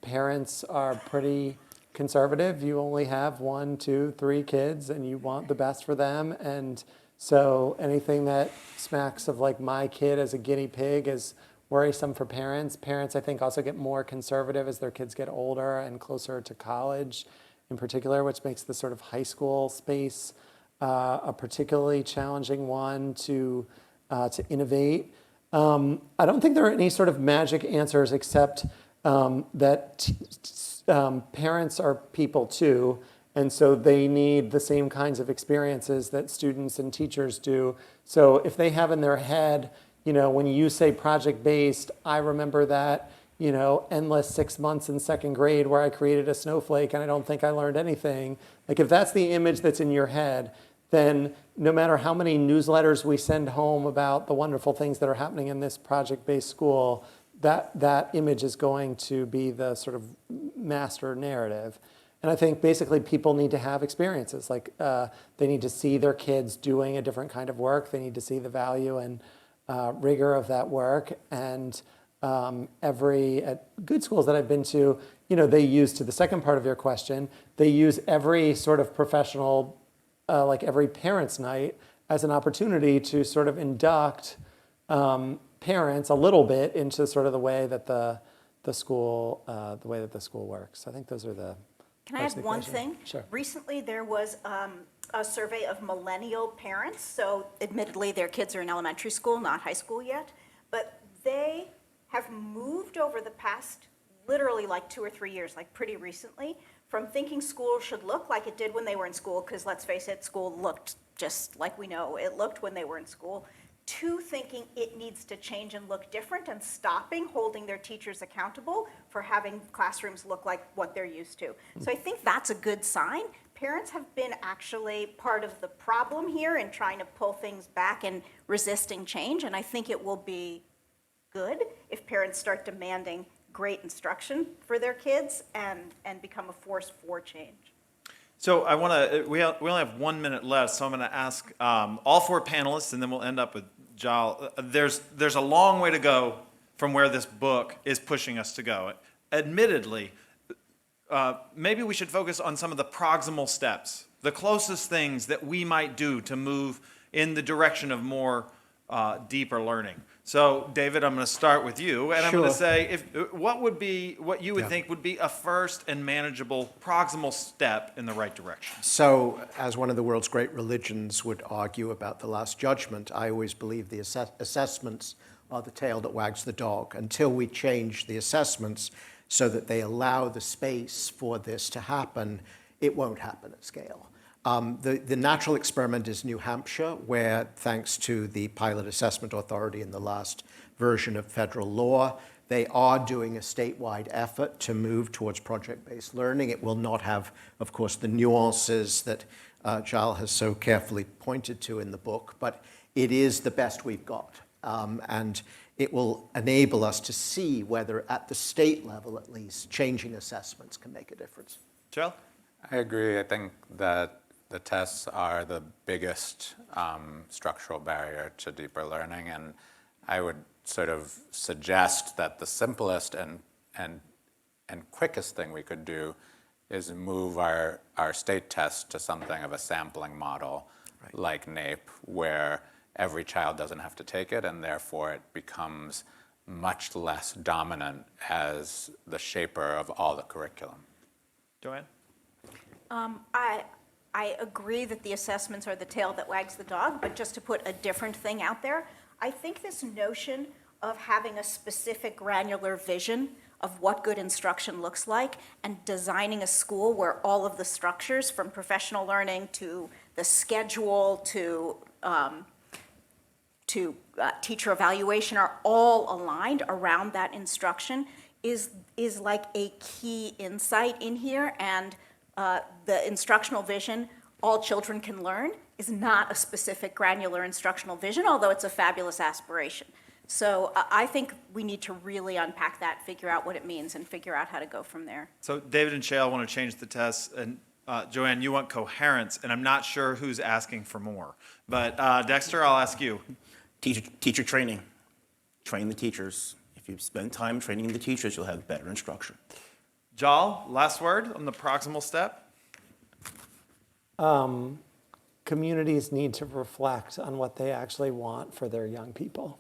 parents are pretty conservative. You only have 1, 2, 3 kids, and you want the best for them. And so anything that smacks of like my kid as a guinea pig is worrisome for parents. Parents, I think, also get more conservative as their kids get older and closer to college in particular, which makes the sort of high school space a particularly challenging one to innovate. I don't think there are any sort of magic answers except that parents are people too, and so they need the same kinds of experiences that students and teachers do. So if they have in their head, when you say project-based, I remember that, endless 6 months in second grade where I created a snowflake and I don't think I learned anything. Like if that's the image that's in your head, then no matter how many newsletters we send home about the wonderful things that are happening in this project-based school, that image is going to be the sort of master narrative. And I think basically people need to have experiences. Like they need to see their kids doing a different kind of work. They need to see the value and rigor of that work. And at good schools that I've been to, they use, to the second part of your question, they use every sort of professional, like every parents' night as an opportunity to sort of induct parents a little bit into sort of the way that the school works. I think those are the. Can I add one thing? Sure. Recently, there was a survey of millennial parents. So admittedly, their kids are in elementary school, not high school yet. But they have moved over the past literally like 2 or 3 years, like pretty recently, from thinking school should look like it did when they were in school, because let's face it, school looked just like we know it looked when they were in school, to thinking it needs to change and look different, and stopping holding their teachers accountable for having classrooms look like what they're used to. So I think that's a good sign. Parents have been actually part of the problem here in trying to pull things back and resisting change, and I think it will be good if parents start demanding great instruction for their kids and become a force for change. So we only have 1 minute left, so I'm going to ask all 4 panelists, and then we'll end up with Jal, there's a long way to go from where this book is pushing us to go. Admittedly, maybe we should focus on some of the proximal steps, the closest things that we might do to move in the direction of more deeper learning. So, David, I'm going to start with you, and I'm going to Sure. say, what you would think would be a first and manageable proximal step in the right direction. So, as one of the world's great religions would argue about the Last Judgment, I always believe the assessments are the tail that wags the dog. Until we change the assessments so that they allow the space for this to happen, it won't happen at scale. The natural experiment is New Hampshire, where, thanks to the Pilot Assessment Authority in the last version of federal law, they are doing a statewide effort to move towards project-based learning. It will not have, of course, the nuances that Jal has so carefully pointed to in the book, but it is the best we've got. And it will enable us to see whether, at the state level at least, changing assessments can make a difference. Jal? I agree. I think that the tests are the biggest structural barrier to deeper learning, and I would sort of suggest that the simplest and quickest thing we could do is move our state tests to something of a sampling model, like NAEP, where every child doesn't have to take it, and therefore it becomes much less dominant as the shaper of all the curriculum. Joanne? I agree that the assessments are the tail that wags the dog, but just to put a different thing out there, I think this notion of having a specific granular vision of what good instruction looks like and designing a school where all of the structures, from professional learning to the schedule to teacher evaluation, are all aligned around that instruction is like a key insight in here. And the instructional vision, all children can learn, is not a specific granular instructional vision, although it's a fabulous aspiration. So I think we need to really unpack that, figure out what it means, and figure out how to go from there. So David and Shale want to change the tests, and Joanne, you want coherence, and I'm not sure who's asking for more. But Dexter, I'll ask you. Teacher training. Train the teachers. If you spend time training the teachers, you'll have better instruction. Jal, last word on the proximal step? Communities need to reflect on what they actually want for their young people.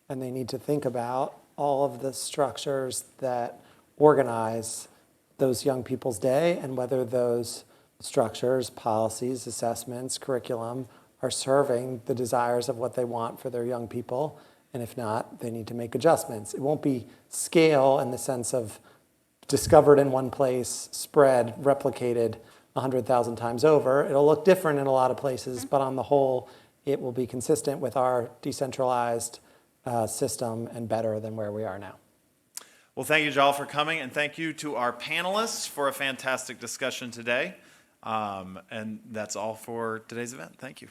And they need to think about all of the structures that organize those young people's day and whether those structures, policies, assessments, curriculum are serving the desires of what they want for their young people. And if not, they need to make adjustments. It won't be scale in the sense of discovered in one place, spread, replicated 100,000 times over. It'll look different in a lot of places, but on the whole, it will be consistent with our decentralized system and better than where we are now. Well, thank you, Jal, for coming, and thank you to our panelists for a fantastic discussion today. And that's all for today's event. Thank you.